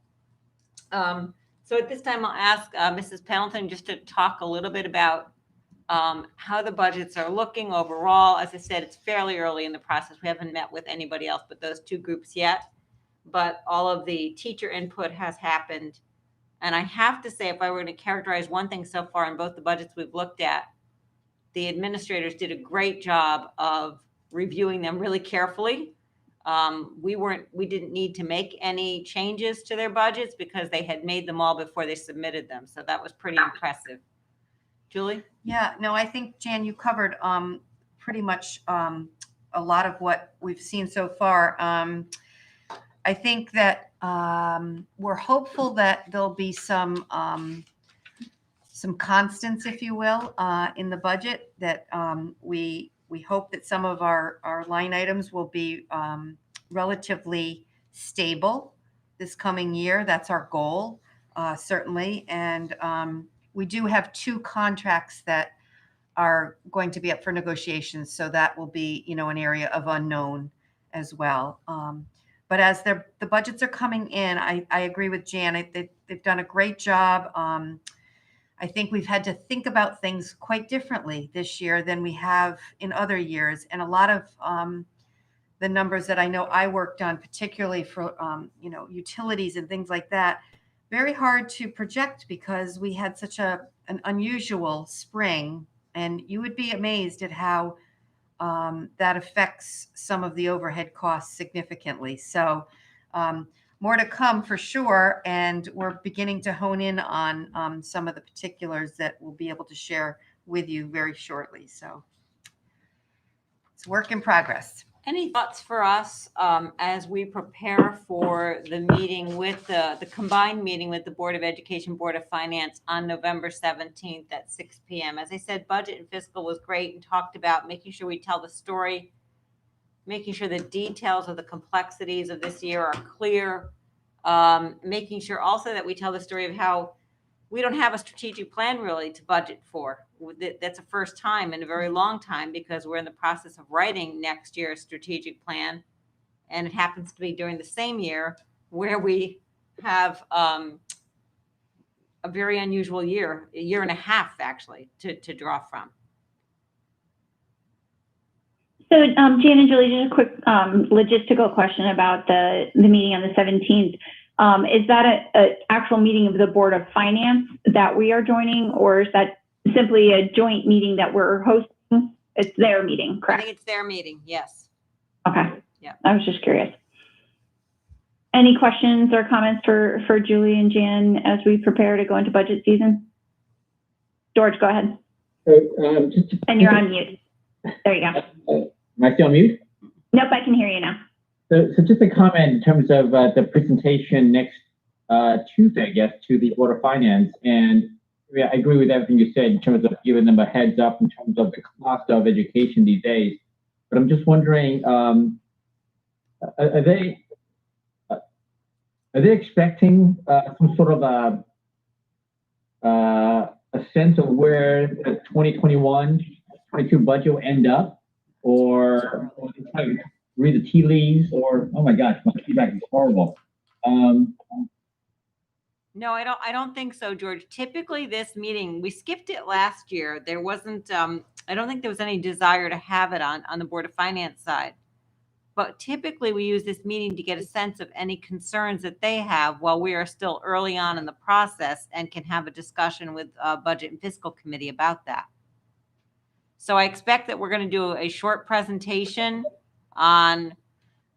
So at this time, I'll ask Mrs. Pendleton just to talk a little bit about how the budgets are looking overall. As I said, it's fairly early in the process. We haven't met with anybody else but those two groups yet, but all of the teacher input has happened. And I have to say, if I were to characterize one thing so far in both the budgets we've looked at, the administrators did a great job of reviewing them really carefully. We didn't need to make any changes to their budgets because they had made them all before they submitted them. So that was pretty impressive. Julie? Yeah, no, I think, Jan, you covered pretty much a lot of what we've seen so far. I think that we're hopeful that there'll be some constants, if you will, in the budget, that we hope that some of our line items will be relatively stable this coming year. That's our goal, certainly. And we do have 2 contracts that are going to be up for negotiations. So that will be, an area of unknown as well. But as the budgets are coming in, I agree with Jan. They've done a great job. I think we've had to think about things quite differently this year than we have in other years. And a lot of the numbers that I know I worked on, particularly for, utilities and things like that, very hard to project because we had such an unusual spring. And you would be amazed at how that affects some of the overhead costs significantly. So more to come for sure. And we're beginning to hone in on some of the particulars that we'll be able to share with you very shortly. So it's work in progress. Any thoughts for us as we prepare for the meeting with the combined meeting with the Board of Education, Board of Finance on November 17th at 6 p.m. As I said, budget and fiscal was great and talked about making sure we tell the story, making sure the details of the complexities of this year are clear, making sure also that we tell the story of how we don't have a strategic plan really to budget for. That's a first time in a very long time because we're in the process of writing next year's strategic plan. And it happens to be during the same year where we have a very unusual year, a year and a half actually, to draw from. So, Jan and Julie, just a quick logistical question about the meeting on the 17th. Is that an actual meeting of the Board of Finance that we are joining, or is that simply a joint meeting that we're hosting? It's their meeting, I correct? think it's their meeting, yes. Okay. Yeah. I was just curious. Any questions or comments for Julie and Jan as we prepare to go into budget season? George, go ahead. And you're on mute. There you go. Am I still on mute? Nope, I can hear you now. So just a comment in terms of the presentation next Tuesday, I guess, to the Board of Finance. And yeah, I agree with everything you said in terms of giving them a heads up in terms of the cost of education these days. But I'm just wondering, are they expecting some sort of a sense of where the 2021-22 budget will end up? Or read the tea leaves, or oh my gosh, my feedback is horrible. No, I don't think so, George. Typically this meeting, we skipped it last year. There wasn't, I don't think there was any desire to have it on the Board of Finance side. But typically we use this meeting to get a sense of any concerns that they have while we are still early on in the process and can have a discussion with Budget and Fiscal Committee about that. So I expect that we're going to do a short presentation on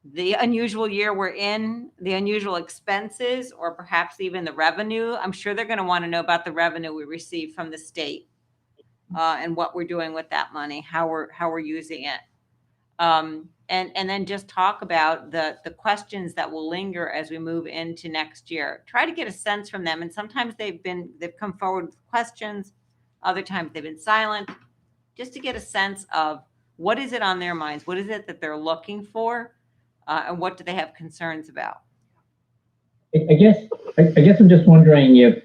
the unusual year we're in, the unusual expenses, or perhaps even the revenue. I'm sure they're going to want to know about the revenue we receive from the state and what we're doing with that money, how we're using it. And then just talk about the questions that will linger as we move into next year. Try to get a sense from them. And sometimes they've come forward with questions. Other times they've been silent. Just to get a sense of what is it on their minds, what is it that they're looking for, and what do they have concerns about? I guess I'm just wondering if,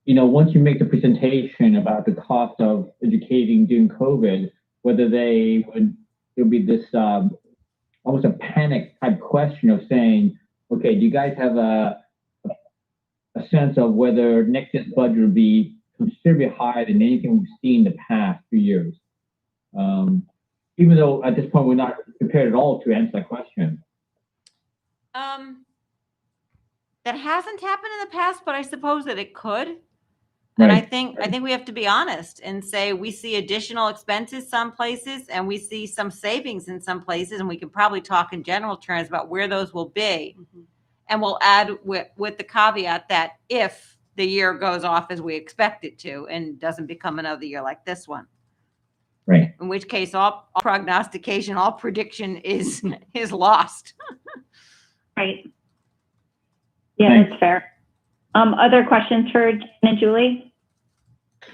once you make the presentation about the cost of educating during COVID, whether there'll be this almost a panic type question of saying, okay, do you guys have a sense of whether next year's budget will be considerably higher than anything we've seen in the past few years? Even though at this point we're not prepared at all to answer that question. That hasn't happened in the past, but I suppose that it could. Right. And I think we have to be honest and say we see additional expenses some places and we see some savings in some places, and we can probably talk in general terms about where those will be. Mm-hmm. And we'll add with the caveat that if the year goes off as we expect it to and doesn't become another year like this one. Right. In which case all prognostication, all prediction is lost. Right. Yeah, that's fair. Other questions for Jan and Julie?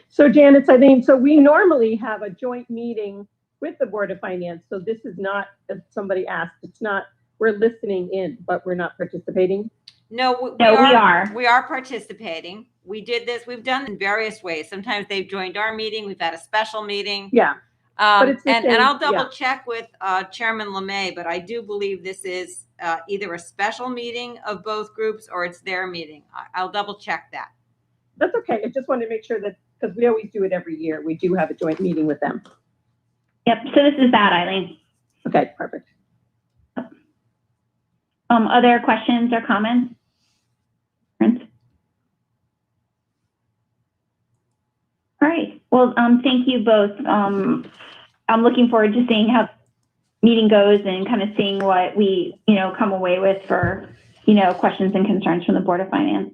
So Jan, it's Eileen. So we normally have a joint meeting with the Board of Finance. So this is not, as somebody asked, it's not, we're listening in, but we're not participating. No, we are participating. We did this. We've done it in various ways. Sometimes they've joined our meeting. We've had a special meeting. Yeah. But it's and I'll double check with Chairman LeMay, but I do believe this is either a special meeting of both groups or it's their meeting. I'll double check that. That's okay. I just wanted to make sure that, because we always do it every year, we do have a joint meeting with them. Yep. So this is that, Eileen. Okay, perfect. Other questions or comments? All right. Well, thank you both. I'm looking forward to seeing how the meeting goes and kind of seeing what we, come away with for, questions and concerns from the Board of Finance.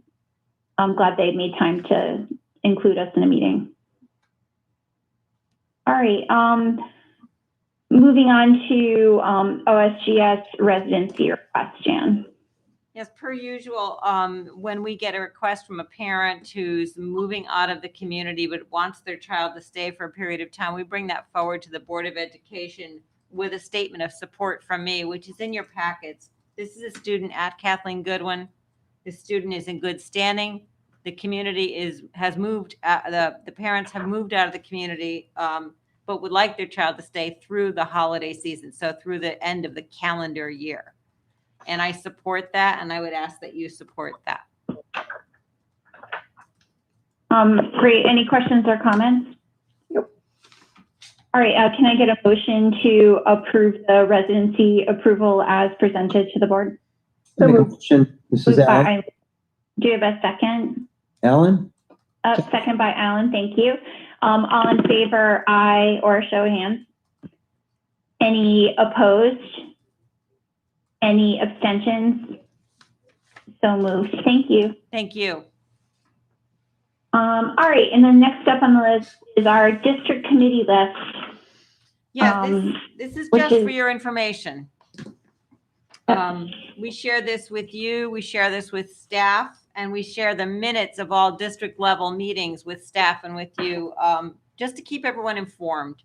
I'm glad they made time to include us in a meeting. All right. Moving on to OSGS residency request, Jan. Yes, per usual, when we get a request from a parent who's moving out of the community but wants their child to stay for a period of time, we bring that forward to the Board of Education with a statement of support from me, which is in your packets. This is a student at Kathleen Goodwin. The student is in good standing. The community has moved, the parents have moved out of the community, but would like their child to stay through the holiday season, so through the end of the calendar year. And I support that, and I would ask that you support that. Great. Any questions or comments? Nope. All right, can I get a motion to approve the residency approval as presented to the board? Make a motion. This is Moved by Alan. Eileen. Do you have a second? Alan? Second by Alan, thank you. All in favor, aye, or show of hands. Any opposed? Any abstentions? So moved, thank you. Thank you. All right, and then next up on the list is our district committee list. Yeah, this is which just for is- your information. We share this with you, we share this with staff, and we share the minutes of all district level meetings with staff and with you, just to keep everyone informed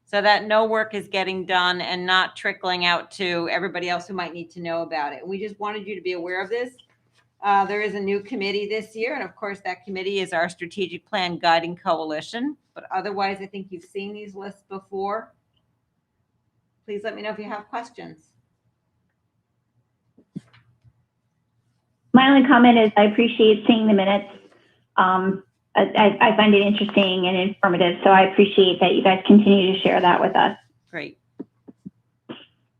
so that no work is getting done and not trickling out to everybody else who might need to know about it. We just wanted you to be aware of this. There is a new committee this year, and of course that committee is our strategic plan guiding coalition. But otherwise, I think you've seen these lists before. Please let me know if you have questions. My only comment is I appreciate seeing the minutes. I find it interesting and informative, so I appreciate that you guys continue to share that with us. Great.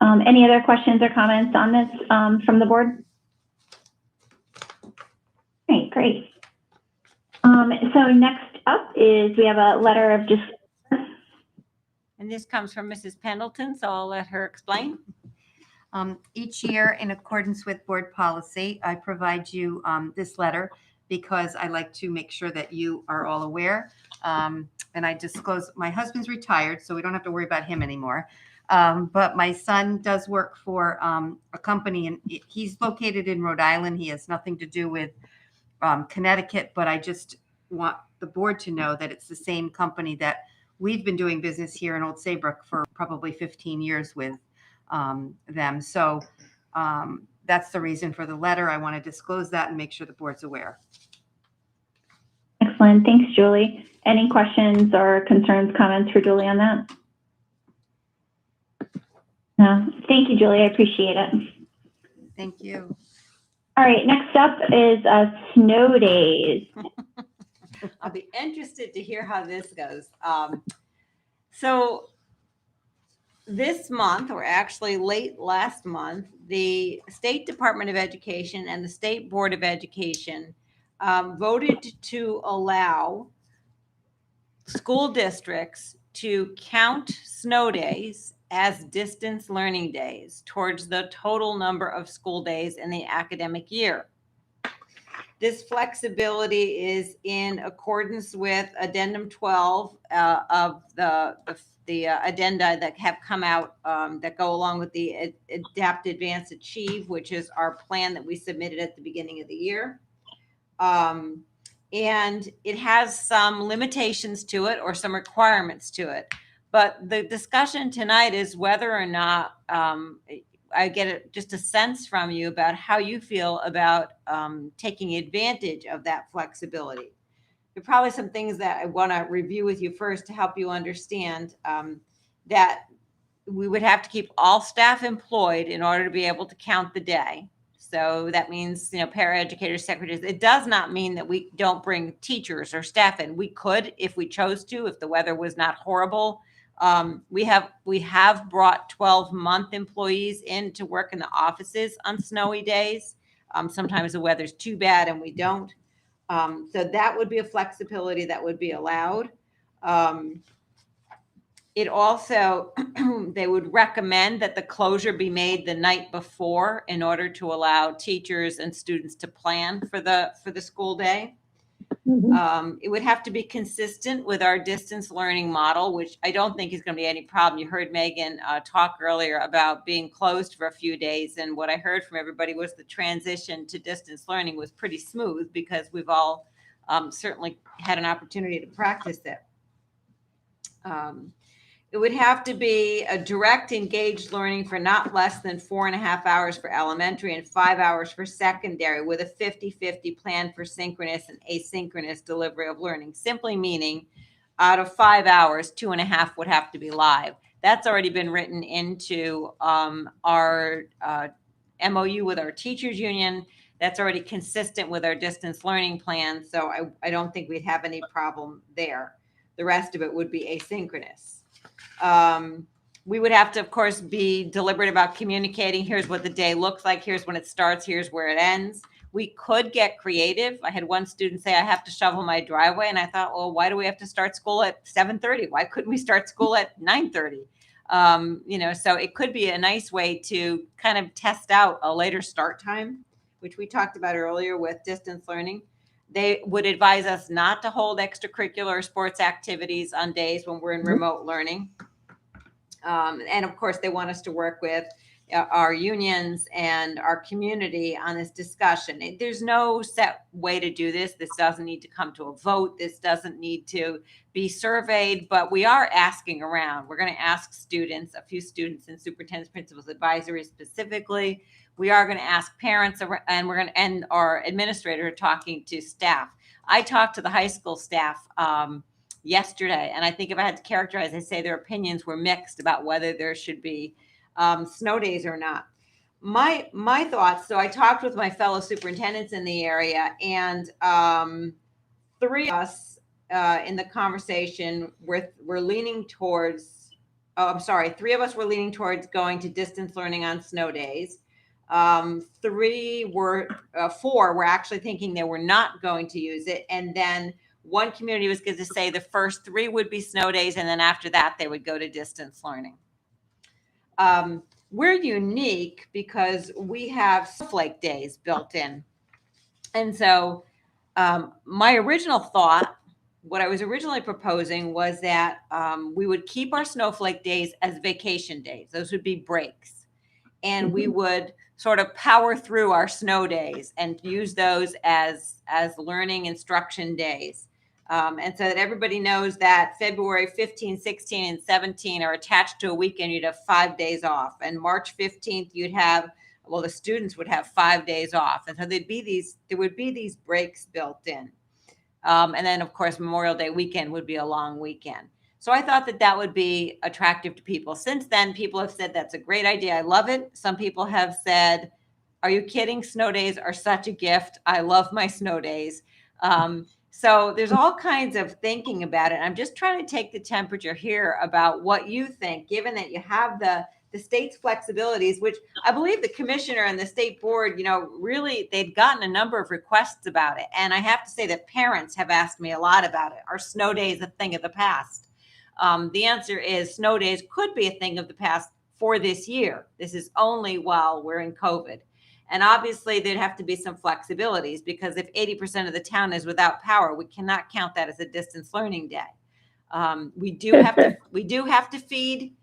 Any other questions or comments on this from the board? Great, great. So next up is we have a letter of disclosure. And this comes from Mrs. Pendleton, so I'll let her explain. Each year, in accordance with board policy, I provide you this letter because I like to make sure that you are all aware. And I disclose my husband's retired, so we don't have to worry about him anymore. But my son does work for a company, and he's located in Rhode Island. He has nothing to do with Connecticut, but I just want the board to know that it's the same company that we've been doing business here in Old Saybrook for probably 15 years with them. So that's the reason for the letter. I want to disclose that and make sure the board's aware. Excellent. Thanks, Julie. Any questions or concerns, comments for Julie on that? No. Thank you, Julie. I appreciate it. Thank you. All right. Next up is snow days. I'll be interested to hear how this goes. So this month, or actually late last month, the State Department of Education and the State Board of Education voted to allow school districts to count snow days as distance learning days towards the total number of school days in the academic year. This flexibility is in accordance with Addendum 12 of the addenda that have come out that go along with the Adapt, Advance, Achieve, which is our plan that we submitted at the beginning of the year. And it has some limitations to it or some requirements to it. But the discussion tonight is whether or not I get just a sense from you about how you feel about taking advantage of that flexibility. There are probably some things that I want to review with you first to help you understand that we would have to keep all staff employed in order to be able to count the day. So that means, paraeducators, secretaries. It does not mean that we don't bring teachers or staff in. We could if we chose to, if the weather was not horrible. We have brought 12-month employees in to work in the offices on snowy days. Sometimes the weather's too bad and we don't. So that would be a flexibility that would be allowed. It also, they would recommend that the closure be made the night before in order to allow teachers and students to plan for the school day. It would have to be consistent with our distance learning model, which I don't think is going to be any problem. You heard Megan talk earlier about being closed for a few days. And what I heard from everybody was the transition to distance learning was pretty smooth because we've all certainly had an opportunity to practice it. It would have to be a direct engaged learning for not less than 4.5 hours for elementary and 5 hours for secondary, with a 50-50 plan for synchronous and asynchronous delivery of learning, simply meaning out of 5 hours, 2.5 would have to be live. That's already been written into our MOU with our teachers union. That's already consistent with our distance learning plan. So I don't think we'd have any problem there. The rest of it would be asynchronous. We would have to, of course, be deliberate about communicating. Here's what the day looks like. Here's when it starts. Here's where it ends. We could get creative. I had one student say, I have to shovel my driveway. And I thought, well, why do we have to start school at 7:30? Why couldn't we start school at 9:30? So it could be a nice way to kind of test out a later start time, which we talked about earlier with distance learning. They would advise us not to hold extracurricular or sports activities on days when we're in remote learning. And of course, they want us to work with our unions and our community on this discussion. There's no set way to do this. This doesn't need to come to a vote. This doesn't need to be surveyed, but we are asking around. We're going to ask students, a few students in superintendent's principals advisory specifically. We are going to ask parents, and our administrator talking to staff. I talked to the high school staff yesterday, and I think if I had to characterize, I'd say their opinions were mixed about whether there should be snow days or not. My thoughts. So I talked with my fellow superintendents in the area, and three of us in the conversation were leaning towards. Oh, I'm sorry. Three of us were leaning towards going to distance learning on snow days. Four were actually thinking they were not going to use it, and then one community was going to say the first 3 would be snow days, and then after that, they would go to distance learning. We're unique because we have snowflake days built in. And so my original thought, what I was originally proposing was that we would keep our snowflake days as vacation days. Those would be breaks. And we would sort of power through our snow days and use those as learning instruction days. And so that everybody knows that February 15, 16, and 17 are attached to a weekend. You'd have 5 days off. And March 15th, the students would have 5 days off. And so there would be these breaks built in. And then, of course, Memorial Day weekend would be a long weekend. So I thought that would be attractive to people. Since then, people have said, that's a great idea. I love it. Some people have said, are you kidding? Snow days are such a gift. I love my snow days. So there's all kinds of thinking about it. I'm just trying to take the temperature here about what you think, given that you have the state's flexibilities, which I believe the commissioner and the state board, really, they've gotten a number of requests about it. And I have to say that parents have asked me a lot about it. Are snow days a thing of the past? The answer is snow days could be a thing of the past for this year. This is only while we're in COVID. And obviously there'd have to be some flexibilities, because if 80% of the town is without power, we cannot count that as a distance learning day. We do have to feed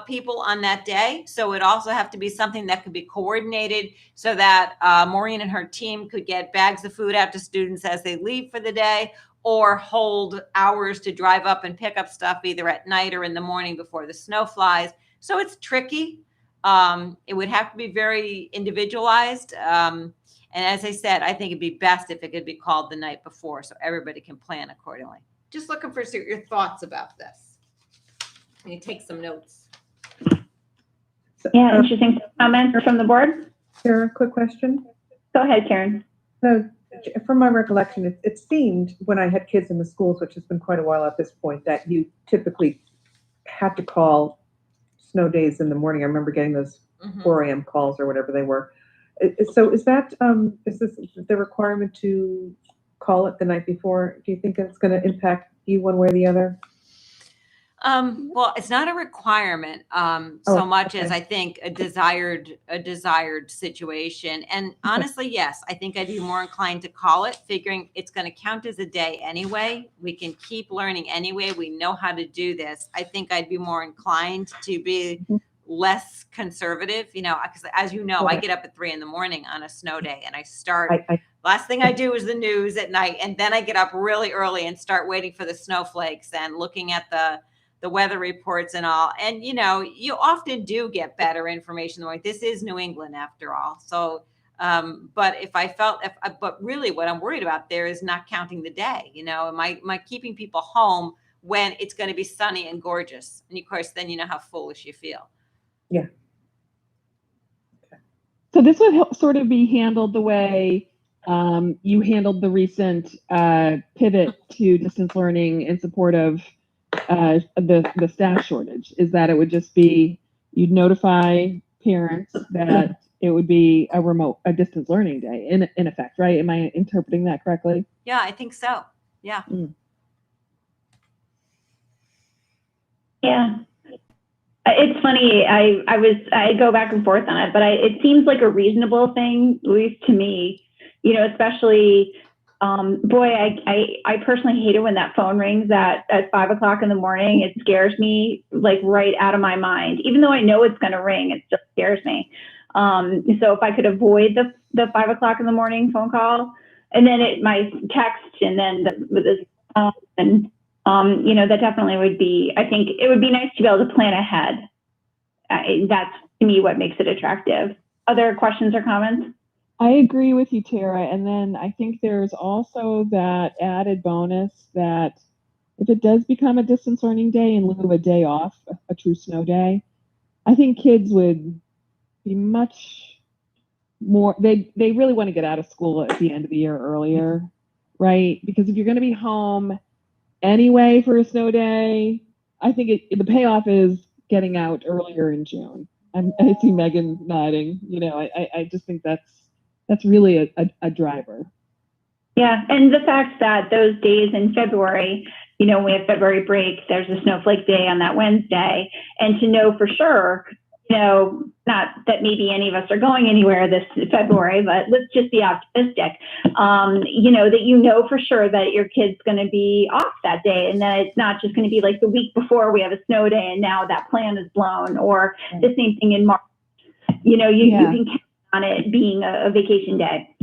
people on that day. So it also have to be something that could be coordinated so that Maureen and her team could get bags of food out to students as they leave for the day, or hold hours to drive up and pick up stuff either at night or in the morning before the snow flies. So it's tricky. It would have to be very individualized. And as I said, I think it'd be best if it could be called the night before so everybody can plan accordingly. Just looking for your thoughts about this. And you take some notes. Yeah, interesting comments from the board. Karen, quick question. Go ahead, Karen. So from my recollection, it seemed when I had kids in the schools, which has been quite a while at this point, that you typically had to call snow days in the morning. I remember getting those 4 a.m. calls or whatever they were. So is this the requirement to call it the night before? Do you think it's going to impact you one way or the other? Well, it's not a requirement so much as I think a desired situation. And honestly, yes, I think I'd be more inclined to call it, figuring it's going to count as a day anyway. We can keep learning anyway. We know how to do this. I think I'd be more inclined to be less conservative, because as you know, I get up at 3 a.m. on a snow day, and I start. Last thing I do is the news at night, and then I get up really early and start waiting for the snowflakes and looking at the weather reports and all. And, you often do get better information. Like, this is New England after all. So, but but really what I'm worried about there is not counting the day, am I keeping people home when it's going to be sunny and gorgeous? And of course, then you know how foolish you feel. Yeah. So this would sort of be handled the way you handled the recent pivot to distance learning in support of the staff shortage, is that it would just be, you'd notify parents that it would be a distance learning day in effect, right? Am I interpreting that correctly? Yeah, I think so. Yeah. Yeah. It's funny. I go back and forth on it, but it seems like a reasonable thing, at least to me, especially, boy, I personally hate it when that phone rings at 5 o'clock in the morning. It scares me like right out of my mind, even though I know it's going to ring, it still scares me. So if I could avoid the 5 o'clock in the morning phone call, and then my text, and then that definitely would be, I think it would be nice to be able to plan ahead. That's, to me, what makes it attractive. Other questions or comments? I agree with you, Tara. And then I think there's also that added bonus that if it does become a distance learning day in lieu of a day off, a true snow day, I think kids would be much more, they really want to get out of school at the end of the year earlier, right? Because if you're going to be home anyway for a snow day, I think the payoff is getting out earlier in June. I see Megan nodding. I just think that's really a driver. Yeah, and the fact that those days in February, we have February break, there's a snowflake day on that Wednesday, and to know for sure, not that maybe any of us are going anywhere this February, but let's just be optimistic, that for sure that your kid's going to be off that day, and that it's not just going to be like the week before we have a snow day and now that plan is blown, or the same thing in March. You can count on it being a vacation day.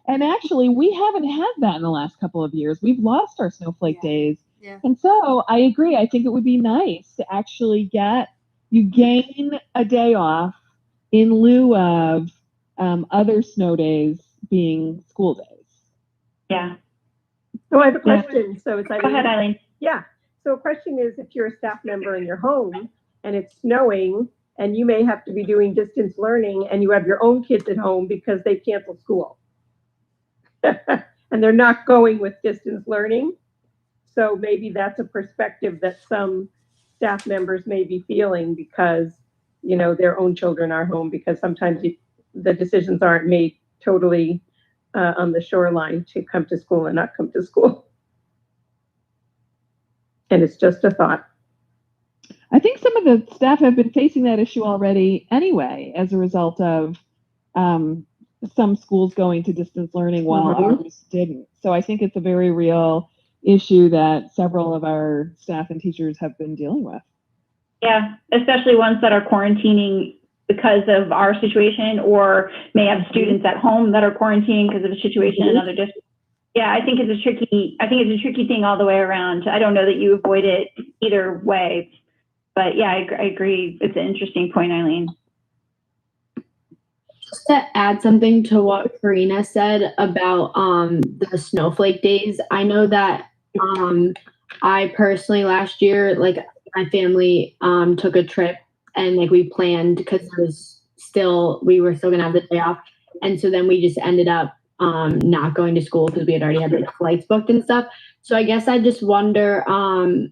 And actually, we haven't had that in the last couple of years. We've lost our snowflake days. Yeah. And so I agree. I think it would be nice to actually gain a day off in lieu of other snow days being school days. Yeah. So I have a question. So it's Go ahead, Eileen. Yeah. So a question is, if you're a staff member in your home and it's snowing and you may have to be doing distance learning and you have your own kids at home because they canceled school and they're not going with distance learning. So maybe that's a perspective that some staff members may be feeling because, their own children are home, because sometimes the decisions aren't made totally on the shoreline to come to school and not come to school. And it's just a thought. I think some of the staff have been facing that issue already anyway, as a result of some schools going to distance learning while others didn't. So I think it's a very real issue that several of our staff and teachers have been dealing with. Yeah, especially ones that are quarantining because of our situation, or may have students at home that are quarantining because of a situation in other districts. Yeah, I think it's a tricky thing all the way around. I don't know that you avoid it either way, but yeah, I agree. It's an interesting point, Eileen. Just to add something to what Karina said about the snowflake days, I know that I personally last year, like my family took a trip and like we planned because we were still gonna have the day off, and so then we just ended up not going to school because we had already had the flights booked and stuff. So I guess I just wonder, and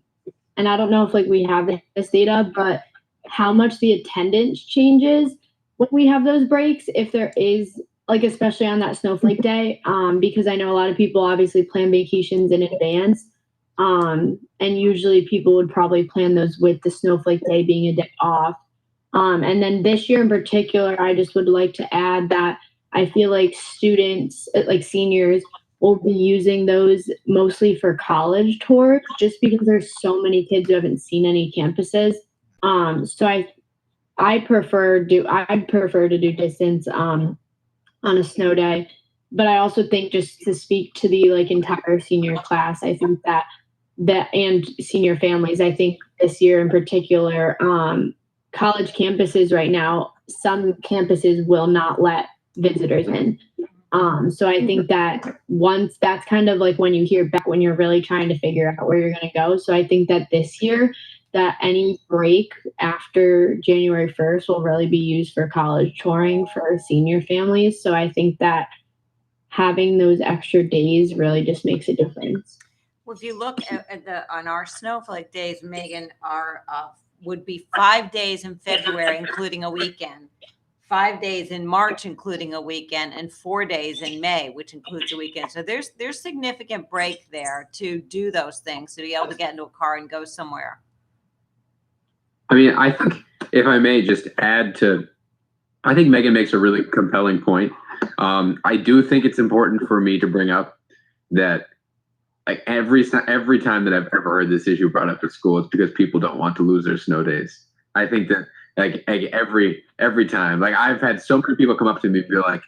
I don't know if like we have this data, but how much the attendance changes when we have those breaks, if there is, like, especially on that snowflake day, because I know a lot of people obviously plan vacations in advance, and usually people would probably plan those with the snowflake day being a day off. And then this year in particular, I just would like to add that I feel like students, like seniors, will be using those mostly for college tours, just because there's so many kids who haven't seen any campuses. So I'd prefer to do distance on a snow day, but I also think, just to speak to the like entire senior class, I think that and senior families, I think this year in particular, college campuses right now, some campuses will not let visitors in. So I think that once that's kind of like when you hear back, when you're really trying to figure out where you're going to go. So I think that this year, that any break after January 1st will really be used for college touring for senior families. So I think that having those extra days really just makes a difference. Well, if you look at on our snowflake days, Megan, would be 5 days in February, including a weekend, 5 days in March, including a weekend, and 4 days in May, which includes a weekend. So there's significant break there to do those things, to be able to get into a car and go somewhere. I mean, I think if I may just add to, I think Megan makes a really compelling point. I do think it's important for me to bring up that, like, every time that I've ever heard this issue brought up at school, it's because people don't want to lose their snow days. I think that like every time, like, I've had so many people come up to me and be like,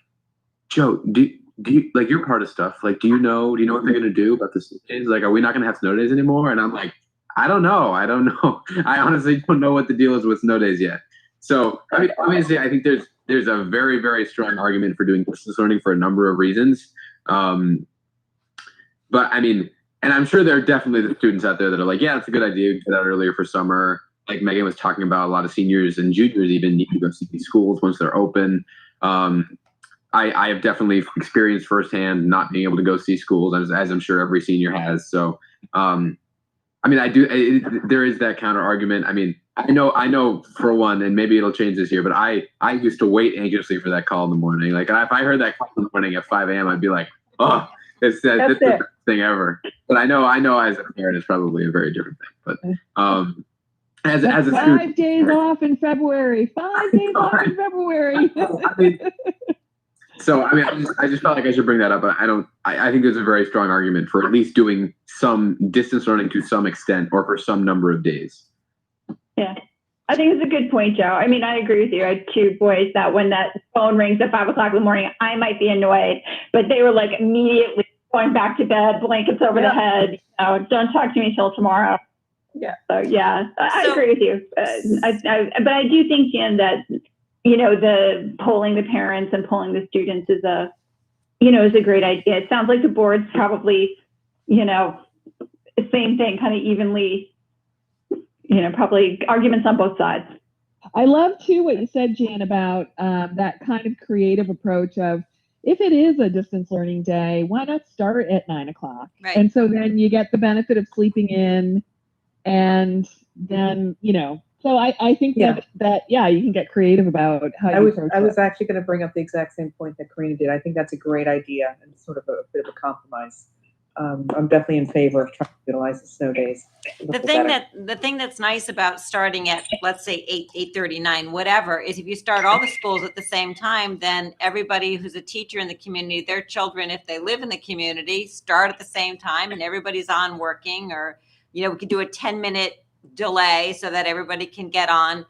Joe, do you, like, you're part of stuff. Like, do you know what they're going to do about the snow days? Like, are we not going to have snow days anymore? And I'm like, I don't know. I honestly don't know what the deal is with snow days yet. So, I mean, obviously, I think there's a very, very strong argument for doing distance learning for a number of reasons. But I mean, and I'm sure there are definitely the students out there that are like, yeah, it's a good idea to get out earlier for summer. Like Megan was talking about, a lot of seniors and juniors even need to go see these schools once they're open. I have definitely experienced firsthand not being able to go see schools, as I'm sure every senior has. So, I mean, there is that counter argument. I mean, I know for one, and maybe it'll change this year, but I used to wait anxiously for that call in the morning. Like, if I heard that call in the morning at 5 a.m., I'd be like, oh, it's the best thing ever. But I know as a parent, it's probably a very different thing. But as a student, 5 days off in February. 5 days off in February. So, I mean, I just felt like I should bring that up. But I think there's a very strong argument for at least doing some distance learning to some extent, or for some number of days. Yeah, I think it's a good point, Joe. I mean, I agree with you. I had two boys that when that phone rings at 5 o'clock in the morning, I might be annoyed, but they were like immediately going back to bed, blankets over the head. Don't talk to me till tomorrow. Yeah. So yeah, I agree with you. But I do think, Jan, that the polling the parents and polling the students is a great idea. It sounds like the board's probably same thing, kind of evenly. Probably arguments on both sides. I love too what you said, Jan, about that kind of creative approach of, if it is a distance learning day, why not start at 9 o'clock? Right. And so then you get the benefit of sleeping in, and then, so I think that you can get creative about how you approach it. I was actually going to bring up the exact same point that Karina did. I think that's a great idea and sort of a bit of a compromise. I'm definitely in favor of trying to utilize the snow days. The thing that's nice about starting at, let's say, 8:39, whatever, is if you start all the schools at the same time, then everybody who's a teacher in the community, their children, if they live in the community, start at the same time, and everybody's on working, or we could do a 10-minute delay so that everybody can get on.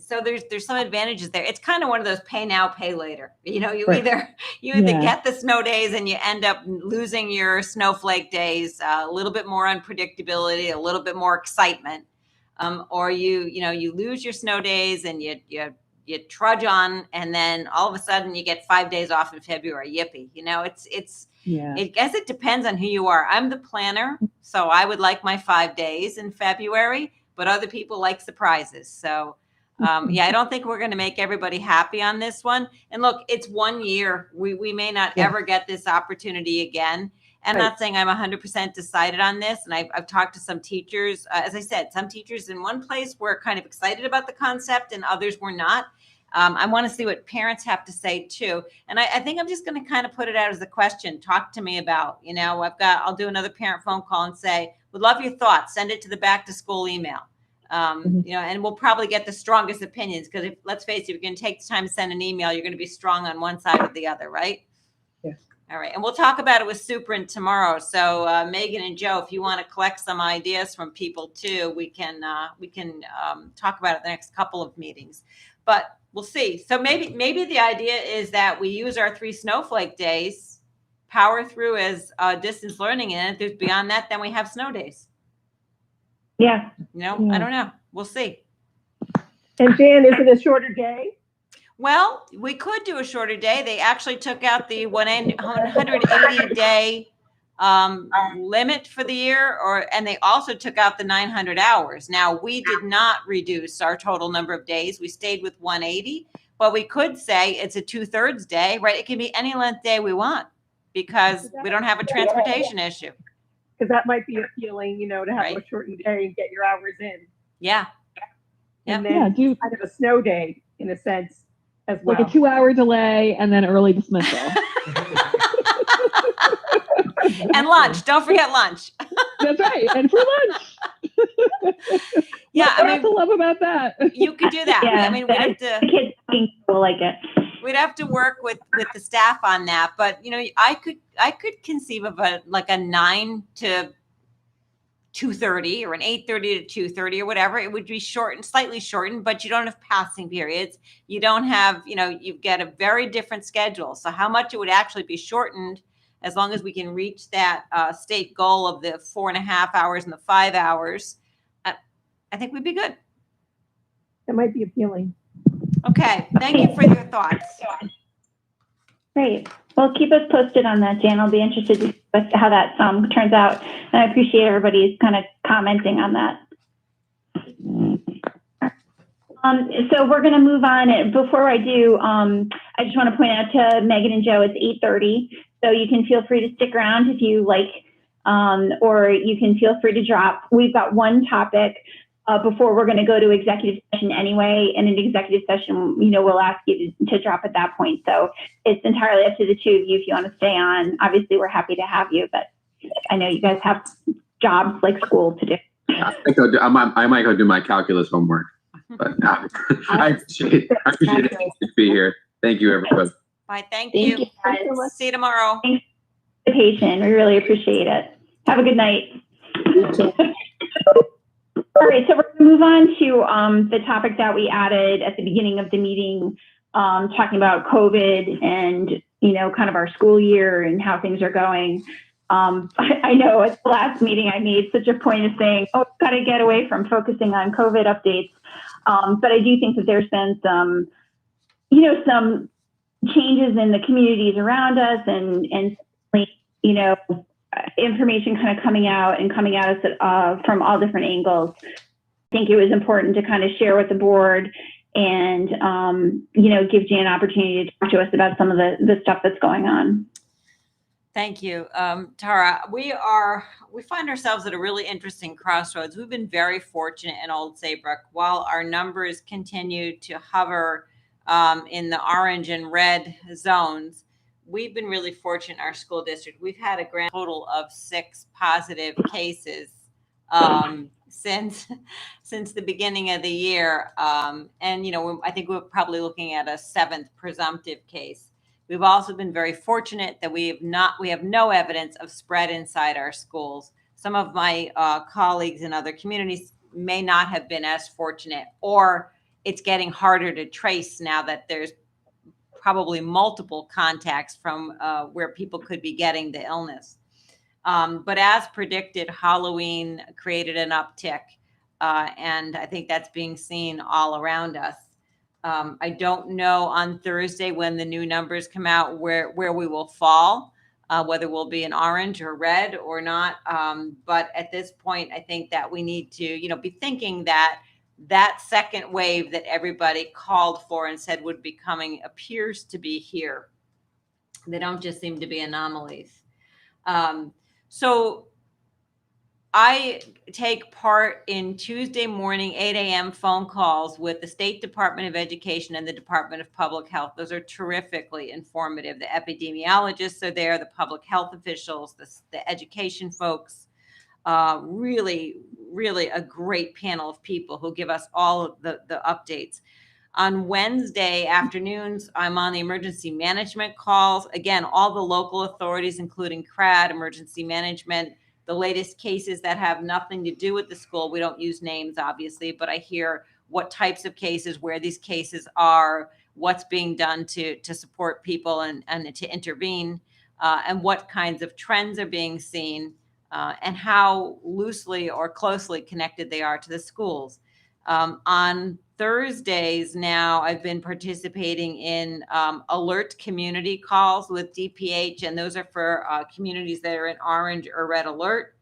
So there's some advantages there. It's kind of one of those pay now, pay later. You either get the snow days and you end up losing your snowflake days, a little bit more unpredictability, a little bit more excitement, or you lose your snow days and you trudge on, and then all of a sudden you get 5 days off in February. Yippee! I guess it depends on who you are. I'm the planner, so I would like my 5 days in February, but other people like surprises. So. I don't think we're going to make everybody happy on this one. And look, it's 1 year. We may not ever get this opportunity again. And I'm not saying I'm 100% decided on this. And I've talked to some teachers. As I said, some teachers in one place were kind of excited about the concept and others were not. I want to see what parents have to say too. And I think I'm just going to kind of put it out as a question. Talk to me about, I'll do another parent phone call and say, would love your thoughts. Send it to the back to school email. And we'll probably get the strongest opinions, because let's face it, if you're going to take the time to send an email, you're going to be strong on one side or the other, right? Yes. All right. And we'll talk about it with Superin tomorrow. So Megan and Joe, if you want to collect some ideas from people too, we can talk about it the next couple of meetings, but we'll see. So maybe the idea is that we use our 3 snowflake days, power through as distance learning, and if there's beyond that, then we have snow days. Yeah. I don't know. We'll see. And Jan, is it a shorter day? Well, we could do a shorter day. They actually took out the 180-day limit for the year, and they also took out the 900 hours. Now, we did not reduce our total number of days. We stayed with 180, but we could say it's a 2/3 day, right? It can be any length day we want, because we don't have a transportation issue. because that might be appealing, to have Right. a shortened day and get your hours in. Yeah. And Yeah, then do kind of a snow day in a sense as well. like a 2-hour delay and then early dismissal. And lunch. Don't forget lunch. That's right. And for lunch. Yeah, What to love about that? You could do that. Yeah, I mean, we'd have to. the kids will like it. We'd have to work with the staff on that, but I could conceive of a 9 to 2:30 or an 8:30 to 2:30 or whatever. It would be shortened, slightly shortened, but you don't have passing periods. You don't have, you get a very different schedule. So how much it would actually be shortened, as long as we can reach that state goal of the 4.5 hours and the 5 hours, I think we'd be good. That might be appealing. Okay, thank you for your thoughts. Great. Well, keep us posted on that, Jan. I'll be interested to see how that turns out. And I appreciate everybody's kind of commenting on that. So we're going to move on. And before I do, I just want to point out to Megan and Joe, it's 8:30. So you can feel free to stick around if you like, or you can feel free to drop. We've got one topic before we're going to go to executive session anyway. And in executive session, we'll ask you to drop at that point. So it's entirely up to the two of you if you want to stay on. Obviously, we're happy to have you, but I know you guys have jobs like school to do. I might go do my calculus homework, but I appreciate it to be here. Thank you, everybody. Bye. Thank Thank you. you, guys. See you tomorrow. Thanks for the patient. We really appreciate it. Have a good night. All right, so we're going to move on to the topic that we added at the beginning of the meeting, talking about COVID and, kind of our school year and how things are going. I know at the last meeting I made such a point of saying, got to get away from focusing on COVID updates. But I do think that there's been some, some changes in the communities around us and information kind of coming out at us from all different angles. I think it was important to kind of share with the board and, give Jan an opportunity to talk to us about some of the stuff that's going on. Thank you, Tara. We find ourselves at a really interesting crossroads. We've been very fortunate in Old Saybrook. While our numbers continue to hover in the orange and red zones, we've been really fortunate in our school district. We've had a grand total of 6 positive cases since the beginning of the year. And, I think we're probably looking at a 7th presumptive case. We've also been very fortunate that we have no evidence of spread inside our schools. Some of my colleagues in other communities may not have been as fortunate, or it's getting harder to trace now that there's probably multiple contacts from where people could be getting the illness. But as predicted, Halloween created an uptick, and I think that's being seen all around us. I don't know on Thursday when the new numbers come out where we will fall, whether we'll be in orange or red or not. But at this point, I think that we need to, be thinking that second wave that everybody called for and said would be coming appears to be here. They don't just seem to be anomalies. So I take part in Tuesday morning, 8 a.m. phone calls with the State Department of Education and the Department of Public Health. Those are terrifically informative. The epidemiologists are there, the public health officials, the education folks. Really, really a great panel of people who give us all of the updates. On Wednesday afternoons, I'm on the emergency management calls. Again, all the local authorities, including CRAD, emergency management, the latest cases that have nothing to do with the school. We don't use names, obviously, but I hear what types of cases, where these cases are, what's being done to support people and to intervene, and what kinds of trends are being seen, and how loosely or closely connected they are to the schools. On Thursdays now, I've been participating in alert community calls with DPH, and those are for communities that are in orange or red alert.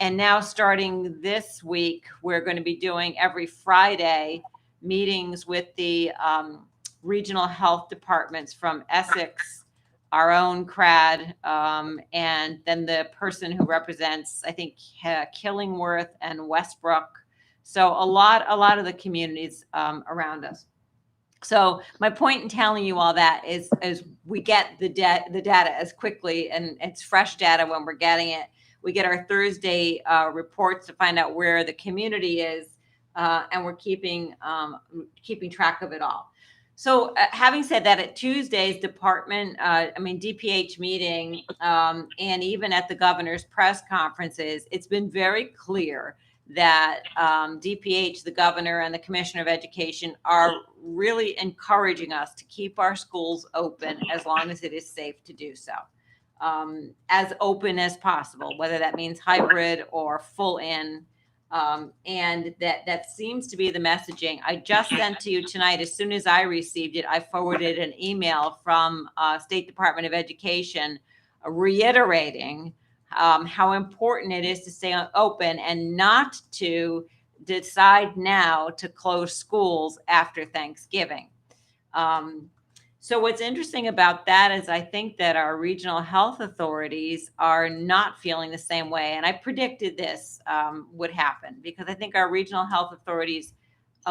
And now starting this week, we're going to be doing every Friday meetings with the regional health departments from Essex, our own CRAD, and then the person who represents, I think, Killingworth and Westbrook. So a lot of the communities around us. So my point in telling you all that is we get the data as quickly, and it's fresh data when we're getting it. We get our Thursday reports to find out where the community is, and we're keeping track of it all. So having said that, at Tuesday's DPH meeting, and even at the governor's press conferences, it's been very clear that DPH, the governor, and the commissioner of education are really encouraging us to keep our schools open as long as it is safe to do so. As open as possible, whether that means hybrid or full in. And that seems to be the messaging. I just sent to you tonight, as soon as I received it, I forwarded an email from State Department of Education reiterating how important it is to stay open and not to decide now to close schools after Thanksgiving. So what's interesting about that is I think that our regional health authorities are not feeling the same way. And I predicted this would happen because I think our regional health authorities,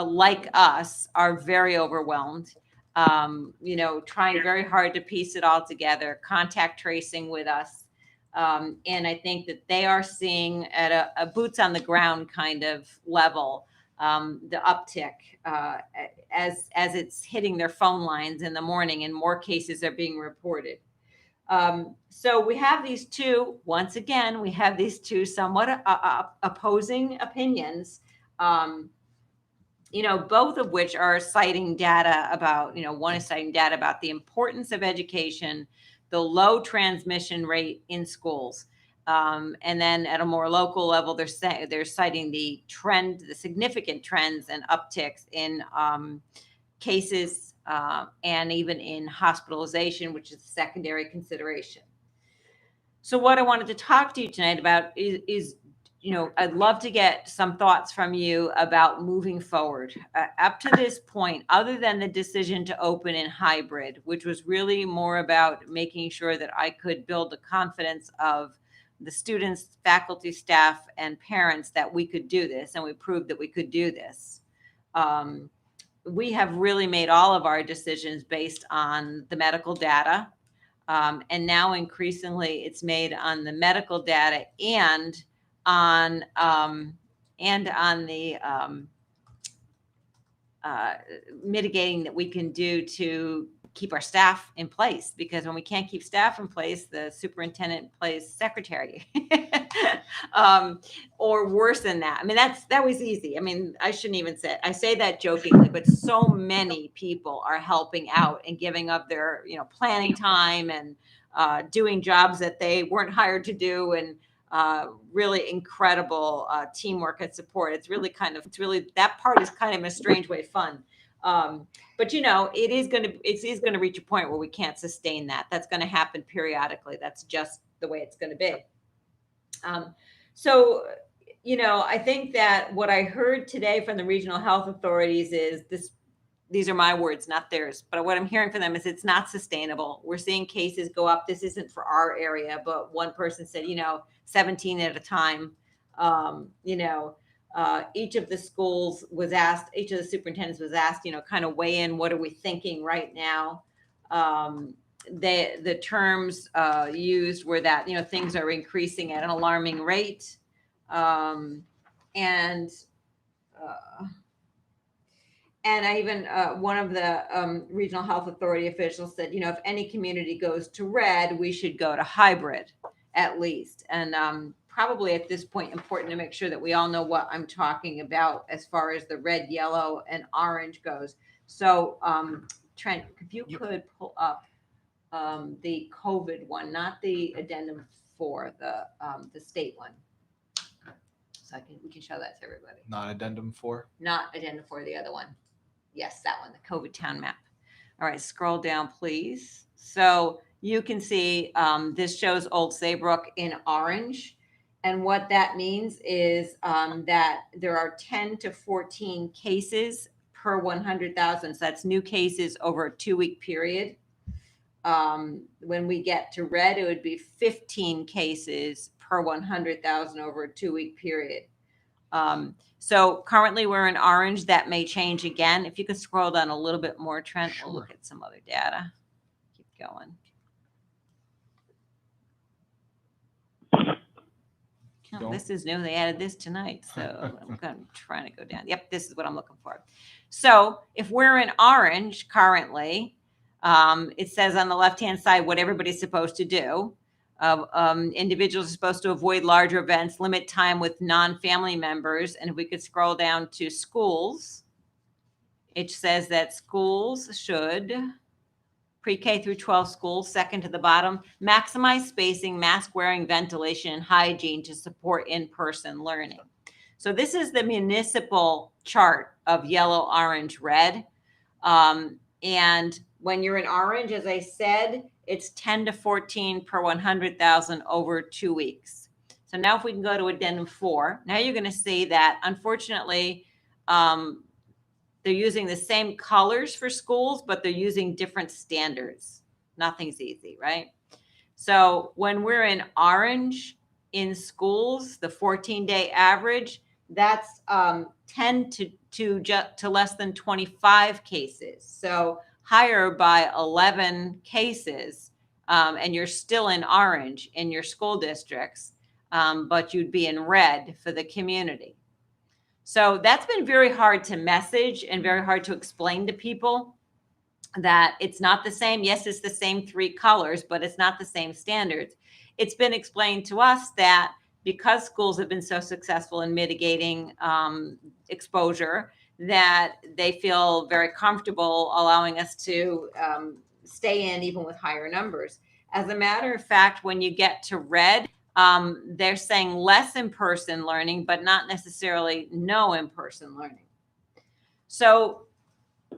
like us, are very overwhelmed, trying very hard to piece it all together, contact tracing with us. And I think that they are seeing at a boots on the ground kind of level the uptick as it's hitting their phone lines in the morning, and more cases are being reported. So we have these two, once again, somewhat opposing opinions, both of which are citing data about, one is citing data about the importance of education, the low transmission rate in schools. And then at a more local level, they're citing the significant trends and upticks in cases and even in hospitalization, which is a secondary consideration. So what I wanted to talk to you tonight about is I'd love to get some thoughts from you about moving forward. Up to this point, other than the decision to open in hybrid, which was really more about making sure that I could build the confidence of the students, faculty, staff, and parents that we could do this, and we proved that we could do this. We have really made all of our decisions based on the medical data. And now increasingly it's made on the medical data and on the mitigating that we can do to keep our staff in place, because when we can't keep staff in place, the superintendent plays secretary. Or worse than that. I mean, that was easy. I mean, I shouldn't even say it. I say that jokingly, but so many people are helping out and giving up their, planning time and doing jobs that they weren't hired to do, and really incredible teamwork and support. It's really that part is kind of in a strange way fun. But it is going to reach a point where we can't sustain that. That's going to happen periodically. That's just the way it's going to be. So, I think that what I heard today from the regional health authorities is these are my words, not theirs, but what I'm hearing from them is it's not sustainable. We're seeing cases go up. This isn't for our area, but one person said, 17 at a time. Each of the schools was asked, each of the superintendents was asked, kind of weigh in, what are we thinking right now? The terms used were that, things are increasing at an alarming rate. And I even, one of the regional health authority officials said, if any community goes to red, we should go to hybrid at least. And probably at this point, important to make sure that we all know what I'm talking about as far as the red, yellow, and orange goes. So Trent, if you could pull up the COVID one, not the addendum 4, the state one. So we can show that to everybody. Not addendum 4? Not addendum 4, the other one. Yes, that one, the COVID town map. All right, scroll down, please. So you can see this shows Old Saybrook in orange. And what that means is that there are 10 to 14 cases per 100,000. So that's new cases over a 2-week period. When we get to red, it would be 15 cases per 100,000 over a 2-week period. So currently we're in orange. That may change again. If you could scroll down a little bit more, Trent, we'll look at some other data. Keep going. Oh, this is new. They added this tonight. So I'm trying to go down. Yep, this is what I'm looking for. So if we're in orange currently, it says on the left-hand side what everybody's supposed to do. Individuals are supposed to avoid larger events, limit time with non-family members. And if we could scroll down to schools, it says that schools should, pre-K through 12 schools, second to the bottom, maximize spacing, mask wearing, ventilation, and hygiene to support in-person learning. So this is the municipal chart of yellow, orange, red. And when you're in orange, as I said, it's 10 to 14 per 100,000 over 2 weeks. So now if we can go to addendum 4, now you're going to see that unfortunately, they're using the same colors for schools, but they're using different standards. Nothing's easy, right? So when we're in orange in schools, the 14-day average, that's 10 to less than 25 cases. So higher by 11 cases, and you're still in orange in your school districts, but you'd be in red for the community. So that's been very hard to message and very hard to explain to people that it's not the same. Yes, it's the same 3 colors, but it's not the same standards. It's been explained to us that because schools have been so successful in mitigating exposure, that they feel very comfortable allowing us to stay in even with higher numbers. As a matter of fact, when you get to red, they're saying less in-person learning, but not necessarily no in-person learning. So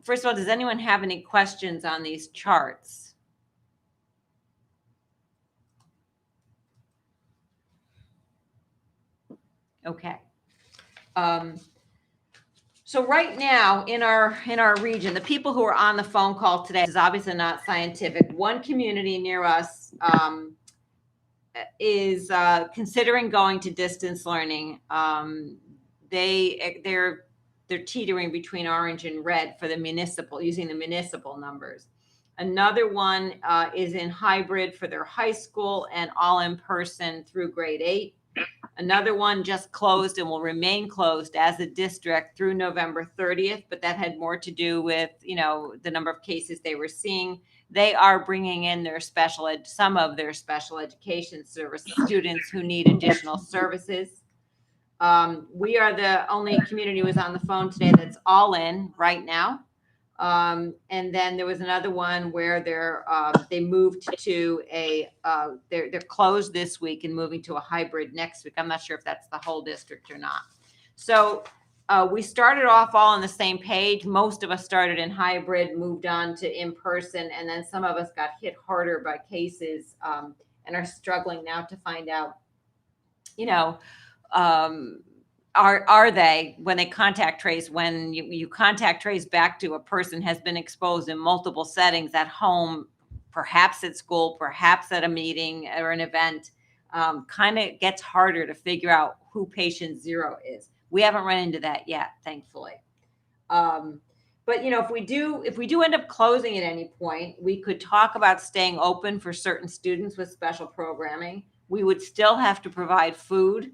first of all, does anyone have any questions on these charts? Okay. So right now in our region, the people who are on the phone call today, this is obviously not scientific. One community near us is considering going to distance learning. They're teetering between orange and red for the municipal, using the municipal numbers. Another one is in hybrid for their high school and all in person through grade 8. Another one just closed and will remain closed as a district through November 30th, but that had more to do with, the number of cases they were seeing. They are bringing in their some of their special education service students who need additional services. We are the only community who is on the phone today that's all in right now. And then there was another one where they moved to they're closed this week and moving to a hybrid next week. I'm not sure if that's the whole district or not. So we started off all on the same page. Most of us started in hybrid, moved on to in-person, and then some of us got hit harder by cases and are struggling now to find out, are they, when they contact trace, when you contact trace back to a person has been exposed in multiple settings at home, perhaps at school, perhaps at a meeting or an event, kind of gets harder to figure out who patient 0 is. We haven't run into that yet, thankfully. But if we do end up closing at any point, we could talk about staying open for certain students with special programming. We would still have to provide food.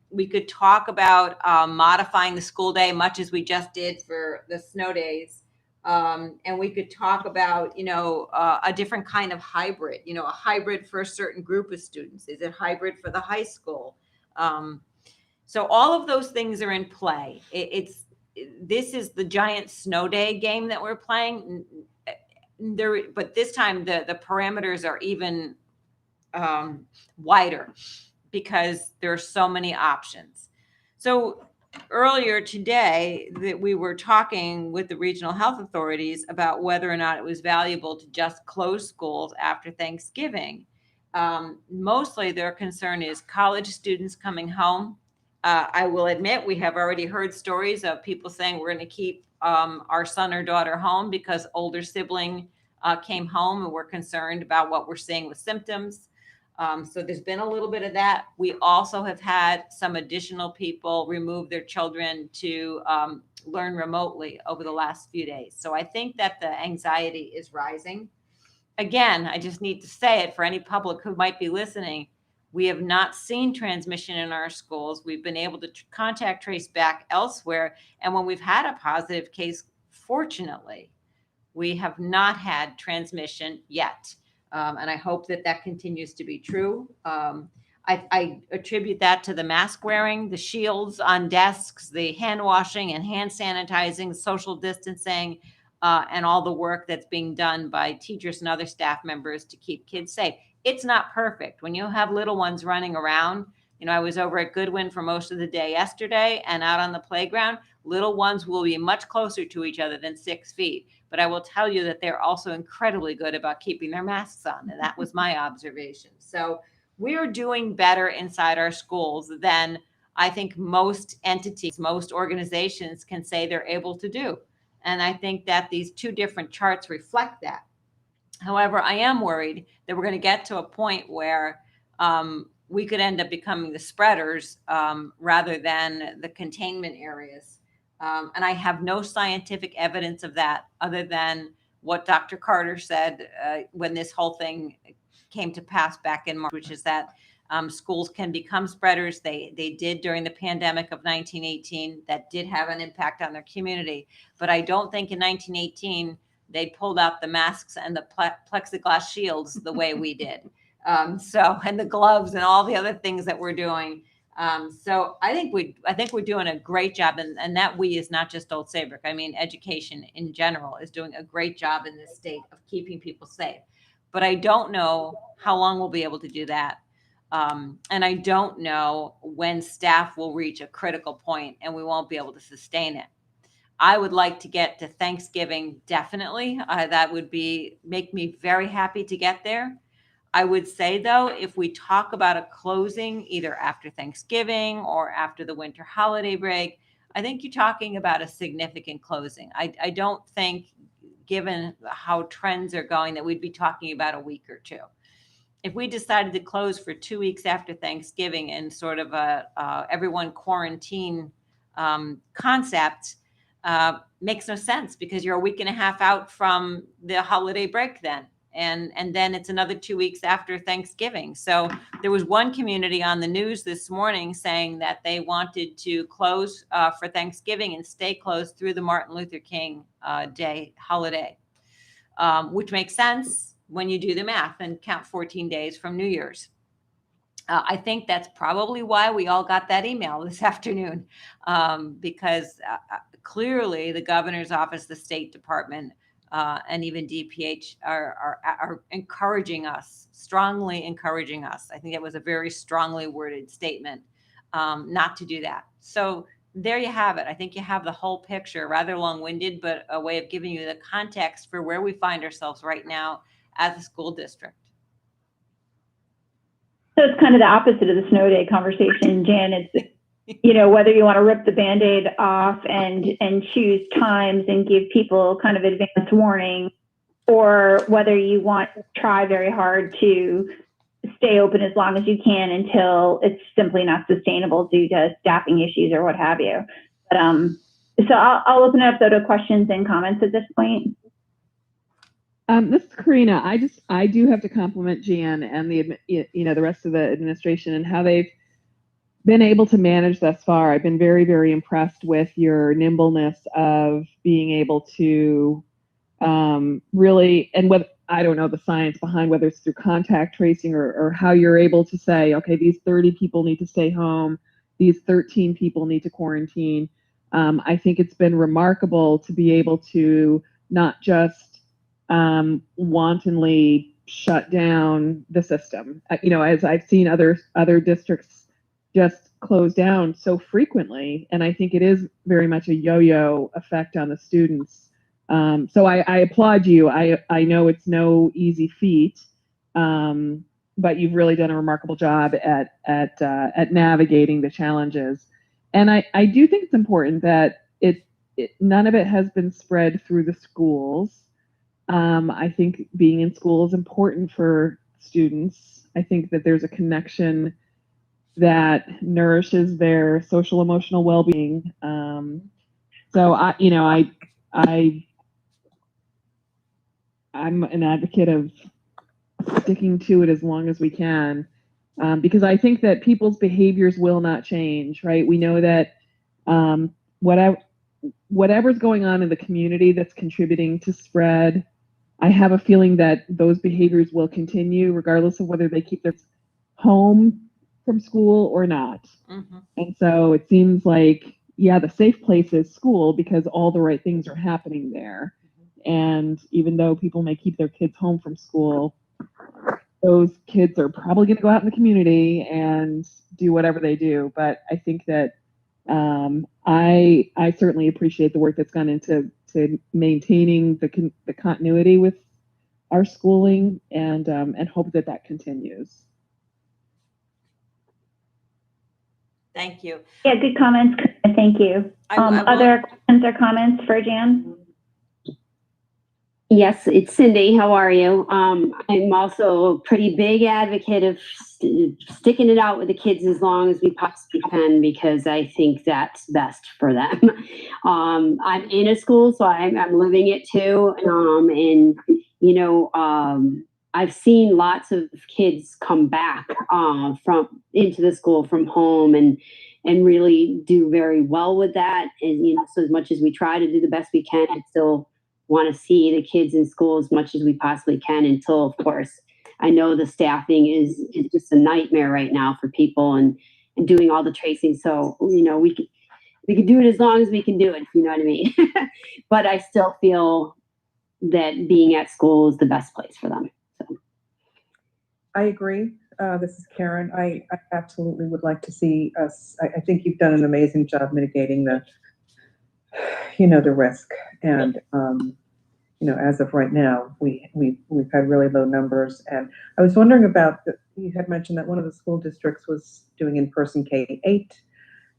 We could talk about modifying the school day, much as we just did for the snow days. And we could talk about, a different kind of hybrid, a hybrid for a certain group of students. Is it hybrid for the high school? So all of those things are in play. This is the giant snow day game that we're playing. But this time the parameters are even wider, because there are so many options. So earlier today that we were talking with the regional health authorities about whether or not it was valuable to just close schools after Thanksgiving. Mostly their concern is college students coming home. I will admit we have already heard stories of people saying we're going to keep our son or daughter home because older sibling came home and were concerned about what we're seeing with symptoms. So there's been a little bit of that. We also have had some additional people remove their children to learn remotely over the last few days. So I think that the anxiety is rising. Again, I just need to say it for any public who might be listening. We have not seen transmission in our schools. We've been able to contact trace back elsewhere. And when we've had a positive case, fortunately, we have not had transmission yet. And I hope that that continues to be true. I attribute that to the mask wearing, the shields on desks, the hand washing and hand sanitizing, social distancing, and all the work that's being done by teachers and other staff members to keep kids safe. It's not perfect. When you have little ones running around, I was over at Goodwin for most of the day yesterday and out on the playground. Little ones will be much closer to each other than 6 feet. But I will tell you that they're also incredibly good about keeping their masks on. And that was my observation. So we're doing better inside our schools than I think most entities, most organizations can say they're able to do. And I think that these two different charts reflect that. However, I am worried that we're going to get to a point where we could end up becoming the spreaders rather than the containment areas. And I have no scientific evidence of that other than what Dr. Carter said when this whole thing came to pass back in March, which is that schools can become spreaders. They did during the pandemic of 1918. That did have an impact on their community. But I don't think in 1918 they pulled out the masks and the plexiglass shields the way we did. And the gloves and all the other things that we're doing. So I think we're doing a great job, and that we is not just Old Saybrook. I mean, education in general is doing a great job in this state of keeping people safe. But I don't know how long we'll be able to do that. And I don't know when staff will reach a critical point and we won't be able to sustain it. I would like to get to Thanksgiving, definitely. That would make me very happy to get there. I would say, though, if we talk about a closing either after Thanksgiving or after the winter holiday break, I think you're talking about a significant closing. I don't think, given how trends are going, that we'd be talking about a week or two. If we decided to close for 2 weeks after Thanksgiving in sort of a everyone quarantine concept, makes no sense because you're a week and a half out from the holiday break then. And then it's another 2 weeks after Thanksgiving. So there was one community on the news this morning saying that they wanted to close for Thanksgiving and stay closed through the Martin Luther King Day holiday, which makes sense when you do the math and count 14 days from New Year's. I think that's probably why we all got that email this afternoon, because clearly the governor's office, the State Department, and even DPH are encouraging us, strongly encouraging us. I think it was a very strongly worded statement not to do that. So there you have it. I think you have the whole picture, rather long-winded, but a way of giving you the context for where we find ourselves right now as a school district. So it's kind of the opposite of the snow day conversation, Jan. It's, whether you want to rip the Band-Aid off and choose times and give people kind of advance warning, or whether you want to try very hard to stay open as long as you can until it's simply not sustainable due to staffing issues or what have you. But so I'll open it up though to questions and comments at this point. This is Karina. I do have to compliment Jan and the rest of the administration and how they've been able to manage thus far. I've been very, very impressed with your nimbleness of being able to really, and what I don't know the science behind whether it's through contact tracing or how you're able to say, okay, these 30 people need to stay home, these 13 people need to quarantine. I think it's been remarkable to be able to not just wantonly shut down the system. As I've seen other districts just close down so frequently, and I think it is very much a yo-yo effect on the students. So I applaud you. I know it's no easy feat, but you've really done a remarkable job at navigating the challenges. And I do think it's important that none of it has been spread through the schools. I think being in school is important for students. I think that there's a connection that nourishes their social emotional well-being. So I'm an advocate of sticking to it as long as we can, because I think that people's behaviors will not change, right? We know that whatever's going on in the community that's contributing to spread, I have a feeling that those behaviors will continue regardless of whether they keep their home from school or not. Mhm. And so it seems like, yeah, the safe place is school because all the right things are happening there. And even though people may keep their kids home from school, those kids are probably going to go out in the community and do whatever they do. But I think that I certainly appreciate the work that's gone into maintaining the continuity with our schooling and hope that that continues. Thank you. Yeah, good comments. Thank you. I will- Other questions or comments for Jan? Yes, it's Cindy. How are you? I'm also a pretty big advocate of sticking it out with the kids as long as we possibly can because I think that's best for them. I'm in a school, so I'm living it too. I've seen lots of kids come back from into the school from home and really do very well with that. And so as much as we try to do the best we can, I still want to see the kids in school as much as we possibly can until, of course, I know the staffing is just a nightmare right now for people and doing all the tracing. So, we can do it as long as we can do it, if you know what I mean. But I still feel that being at school is the best place for them. So. I agree. This is Karen. I absolutely would like to see us. I think you've done an amazing job mitigating the risk. And, as of right now, we've had really low numbers. And I was wondering about, you had mentioned that one of the school districts was doing in-person K-8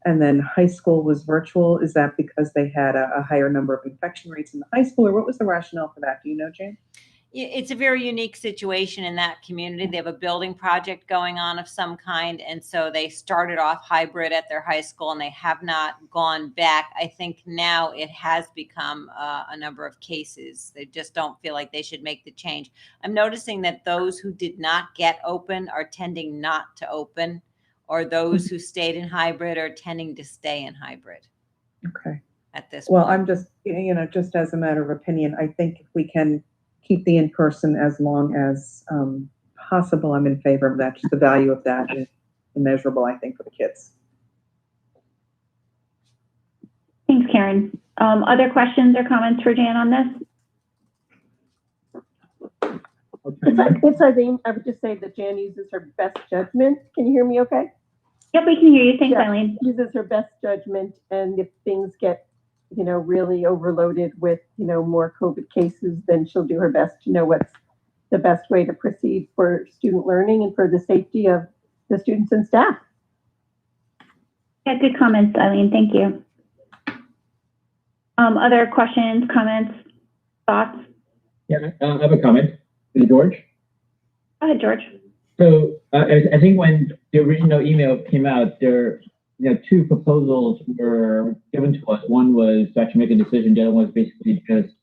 and then high school was virtual. Is that because they had a higher number of infection rates in the high school, or what was the rationale for that? Do you know, Jane? It's a very unique situation in that community. They have a building project going on of some kind. And so they started off hybrid at their high school and they have not gone back. I think now it has become a number of cases. They just don't feel like they should make the change. I'm noticing that those who did not get open are tending not to open, or those who stayed in hybrid are tending to stay in hybrid. Okay. At this Well, point. I'm just, just as a matter of opinion, I think if we can keep the in-person as long as possible, I'm in favor of that. Just the value of that is immeasurable, I think, for the kids. Thanks, Karen. Other questions or comments for Jan on this? It's Eileen. I would just say that Jan uses her best judgment. Can you hear me okay? Yep, we can hear you. Thanks, Yeah, Eileen. uses her best judgment, and if things get really overloaded with, more COVID cases, then she'll do her best to know what's the best way to proceed for student learning and for the safety of the students and staff. Yeah, good comments, Eileen. Thank you. Other questions, comments, thoughts? Yeah, I have a comment. Is it George? Go ahead, George. So I think when the original email came out, there two proposals were given to us. One was to actually make a decision. The other one was basically just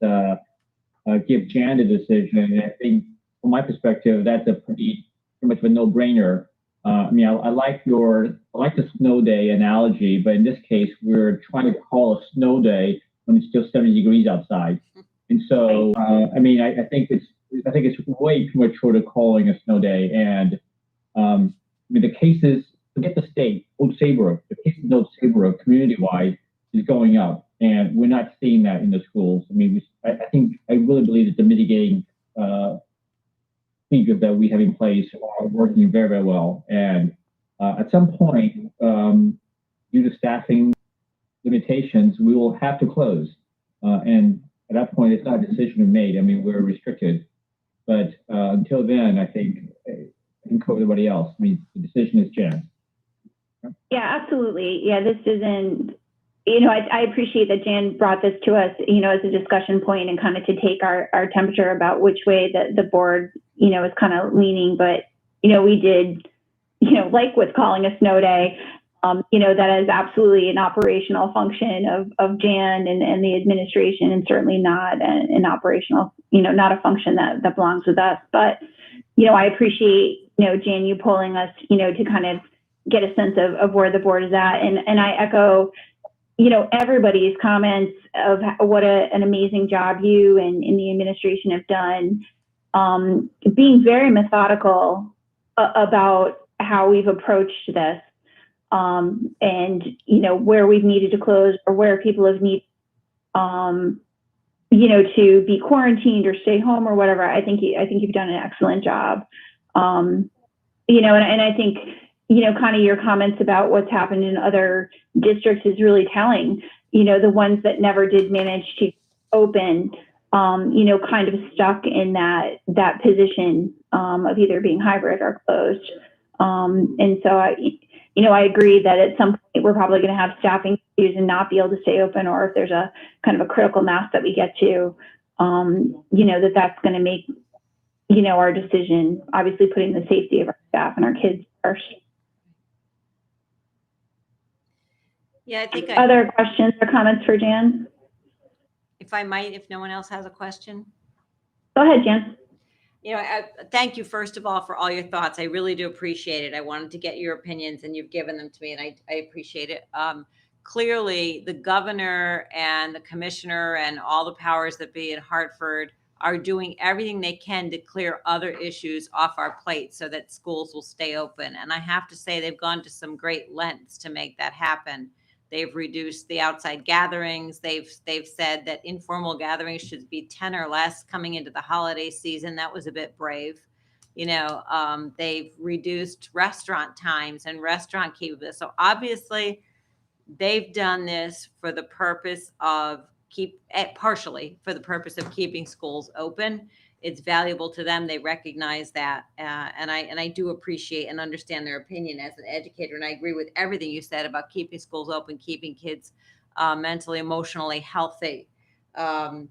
give Jan the decision. And I think, from my perspective, that's a pretty much of a no-brainer. I like the snow day analogy, but in this case, we're trying to call a snow day when it's still 70 degrees outside. And so, I think it's way premature to calling a snow day. And the cases, forget the state, Old Saybrook, the cases in Old Saybrook community-wide is going up, and we're not seeing that in the schools. I really believe that the mitigating features that we have in place are working very, very well. And at some point, due to staffing limitations, we will have to close. And at that point, it's not a decision we made. We're restricted. But until then, I think cover everybody else. The decision is Jan's. Yeah, absolutely. Yeah, this isn't I appreciate that Jan brought this to us, as a discussion point and kind of to take our temperature about which way the board, is kind of leaning. But, we did, like with calling a snow day, that is absolutely an operational function of Jan and the administration, and certainly not an operational, not a function that belongs with us. But, I appreciate, Jan, you pulling us, to kind of get a sense of where the board is at. And I echo, everybody's comments of what an amazing job you and the administration have done, being very methodical about how we've approached this, and where we've needed to close or where people have needed, to be quarantined or stay home or whatever. I think you've done an excellent job, and I think, kind of your comments about what's happened in other districts is really telling. The ones that never did manage to open, kind of stuck in that position of either being hybrid or closed. And so I agree that at some point we're probably going to have staffing issues and not be able to stay open, or if there's a kind of a critical mass that we get to, that's going to make, our decision, obviously putting the safety of our staff and our kids first. Yeah, I think Other questions or comments for Jan? if I might, if no one else has a question. Go ahead, Jan. Thank you, first of all, for all your thoughts. I really do appreciate it. I wanted to get your opinions, and you've given them to me, and I appreciate it. Clearly, the governor and the commissioner and all the powers that be in Hartford are doing everything they can to clear other issues off our plate so that schools will stay open. And I have to say, they've gone to some great lengths to make that happen. They've reduced the outside gatherings. They've said that informal gatherings should be 10 or less coming into the holiday season. That was a bit brave. They've reduced restaurant times and restaurant capability. So obviously, they've done this for the purpose of partially for the purpose of keeping schools open. It's valuable to them. They recognize that, and I do appreciate and understand their opinion as an educator. And I agree with everything you said about keeping schools open, keeping kids mentally, emotionally healthy. And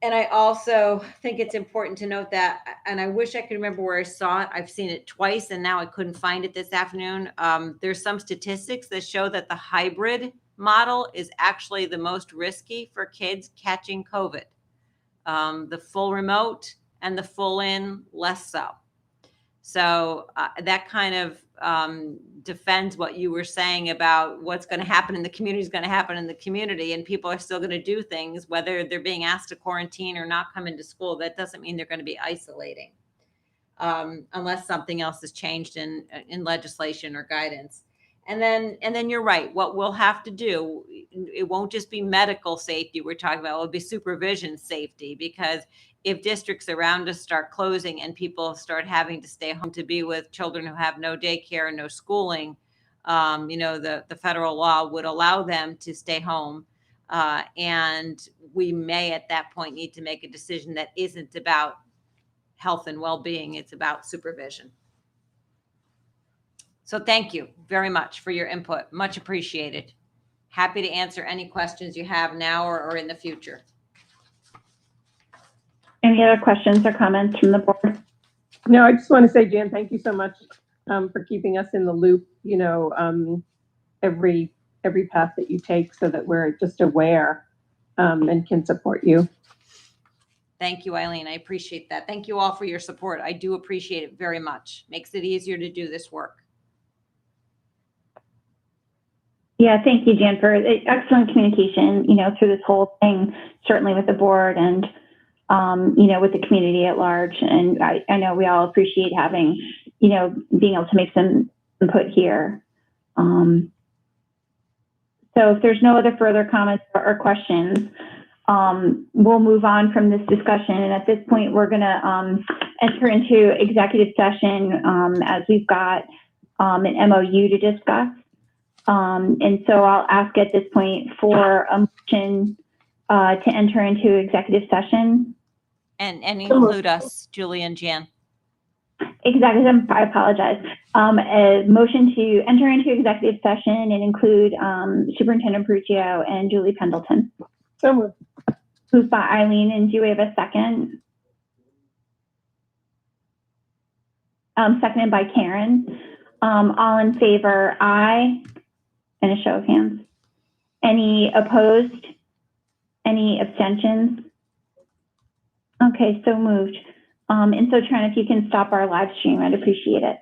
I also think it's important to note that, and I wish I could remember where I saw it. I've seen it twice, and now I couldn't find it this afternoon. There's some statistics that show that the hybrid model is actually the most risky for kids catching COVID. The full remote and the full in, less so. So that kind of defends what you were saying about what's going to happen in the community is going to happen in the community, and people are still going to do things, whether they're being asked to quarantine or not come into school. That doesn't mean they're going to be isolating, unless something else has changed in legislation or guidance. And then you're right. What we'll have to do, it won't just be medical safety we're talking about. It will be supervision safety, because if districts around us start closing and people start having to stay home to be with children who have no daycare and no schooling, the federal law would allow them to stay home. And we may at that point need to make a decision that isn't about health and well-being. It's about supervision. So thank you very much for your input. Much appreciated. Happy to answer any questions you have now or in the future. Any other questions or comments from the board? No, I just want to say, Jan, thank you so much for keeping us in the loop, every path that you take, so that we're just aware and can support you. Thank you, Eileen. I appreciate that. Thank you all for your support. I do appreciate it very much. Makes it easier to do this work. Yeah, thank you, Jan, for excellent communication, through this whole thing, certainly with the board and, with the community at large. And I know we all appreciate having, being able to make some input here. So if there's no other further comments or questions, we'll move on from this discussion. And at this point, we're going to enter into executive session as we've got an MOU to discuss. And so I'll ask at this point for a motion to enter into executive session. And include us, Julie and Jan. Exactly, I apologize. A motion to enter into executive session and include Superintendent Peruccio and Julie Pendleton. So moved. Moved by Eileen, and do we have a second? Seconded by Karen. All in favor, aye. And a show of hands. Any opposed? Any abstentions? Okay, so moved. And so Trent, if you can stop our live stream, I'd appreciate it.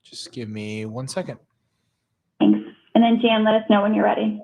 Just give me 1 second. Thanks. And then Jan, let us know when you're ready.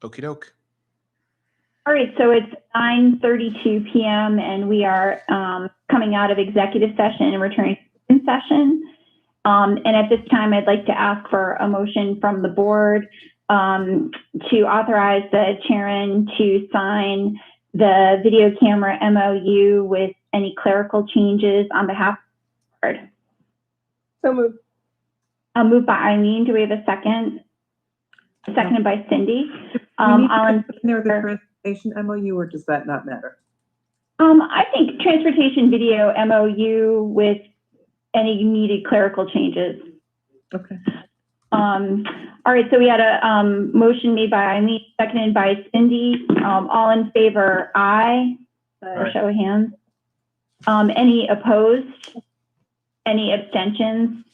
Okie doke. All right, so it's 9:32 p.m. and we are coming out of executive session and returning to open session. And at this time, I'd like to ask for a motion from the board to authorize the chairman to sign the video camera MOU with any clerical changes on behalf of the board. So moved. Moved by Eileen. Do we have a second? Seconded by Cindy. All in There the transportation MOU, or does that not matter? I think transportation video MOU with any needed clerical changes. Okay. All right, so we had a motion made by Eileen, seconded by Cindy. All in favor, aye. Aye. Show of hands. Any opposed? Any abstentions?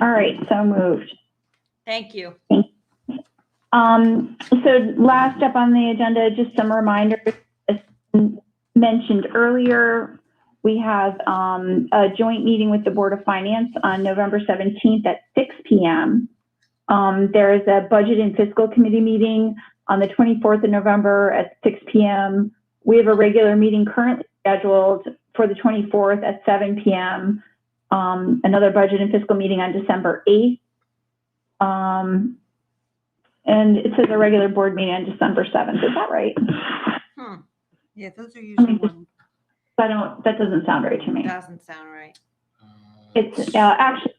All right, so moved. Thank you. So last up on the agenda, just some reminders. As mentioned earlier, we have a joint meeting with the Board of Finance on November 17th at 6 p.m. There is a Budget and Fiscal Committee meeting on the 24th of November at 6 p.m. We have a regular meeting currently scheduled for the 24th at 7 p.m. Another Budget and Fiscal meeting on December 8th. And it says a regular board meeting on December 7th. Is that right? Yeah, those are usually one. That doesn't sound right to me. Doesn't sound right. It's actually,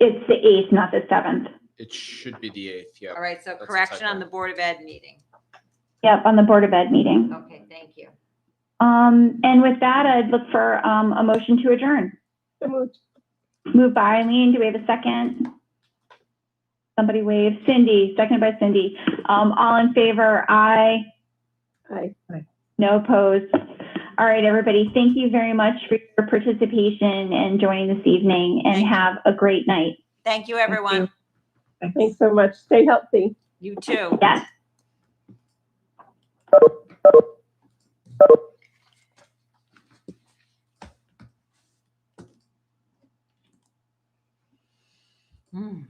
it's the 8th, not the 7th. It should be the 8th. Yeah. All right, so That's a correction on typo. the Board of Ed meeting. Yep, on the Board of Ed meeting. Okay, thank you. And with that, I'd look for a motion to adjourn. So moved. Moved by Eileen. Do we have a second? Somebody wave. Cindy, seconded by Cindy. All in favor, aye. Aye. No opposed. All right, everybody. Thank you very much for your participation and joining this evening, and have a great night. Thank you, everyone. Thanks so much. Stay healthy. You too. Yes. Mm.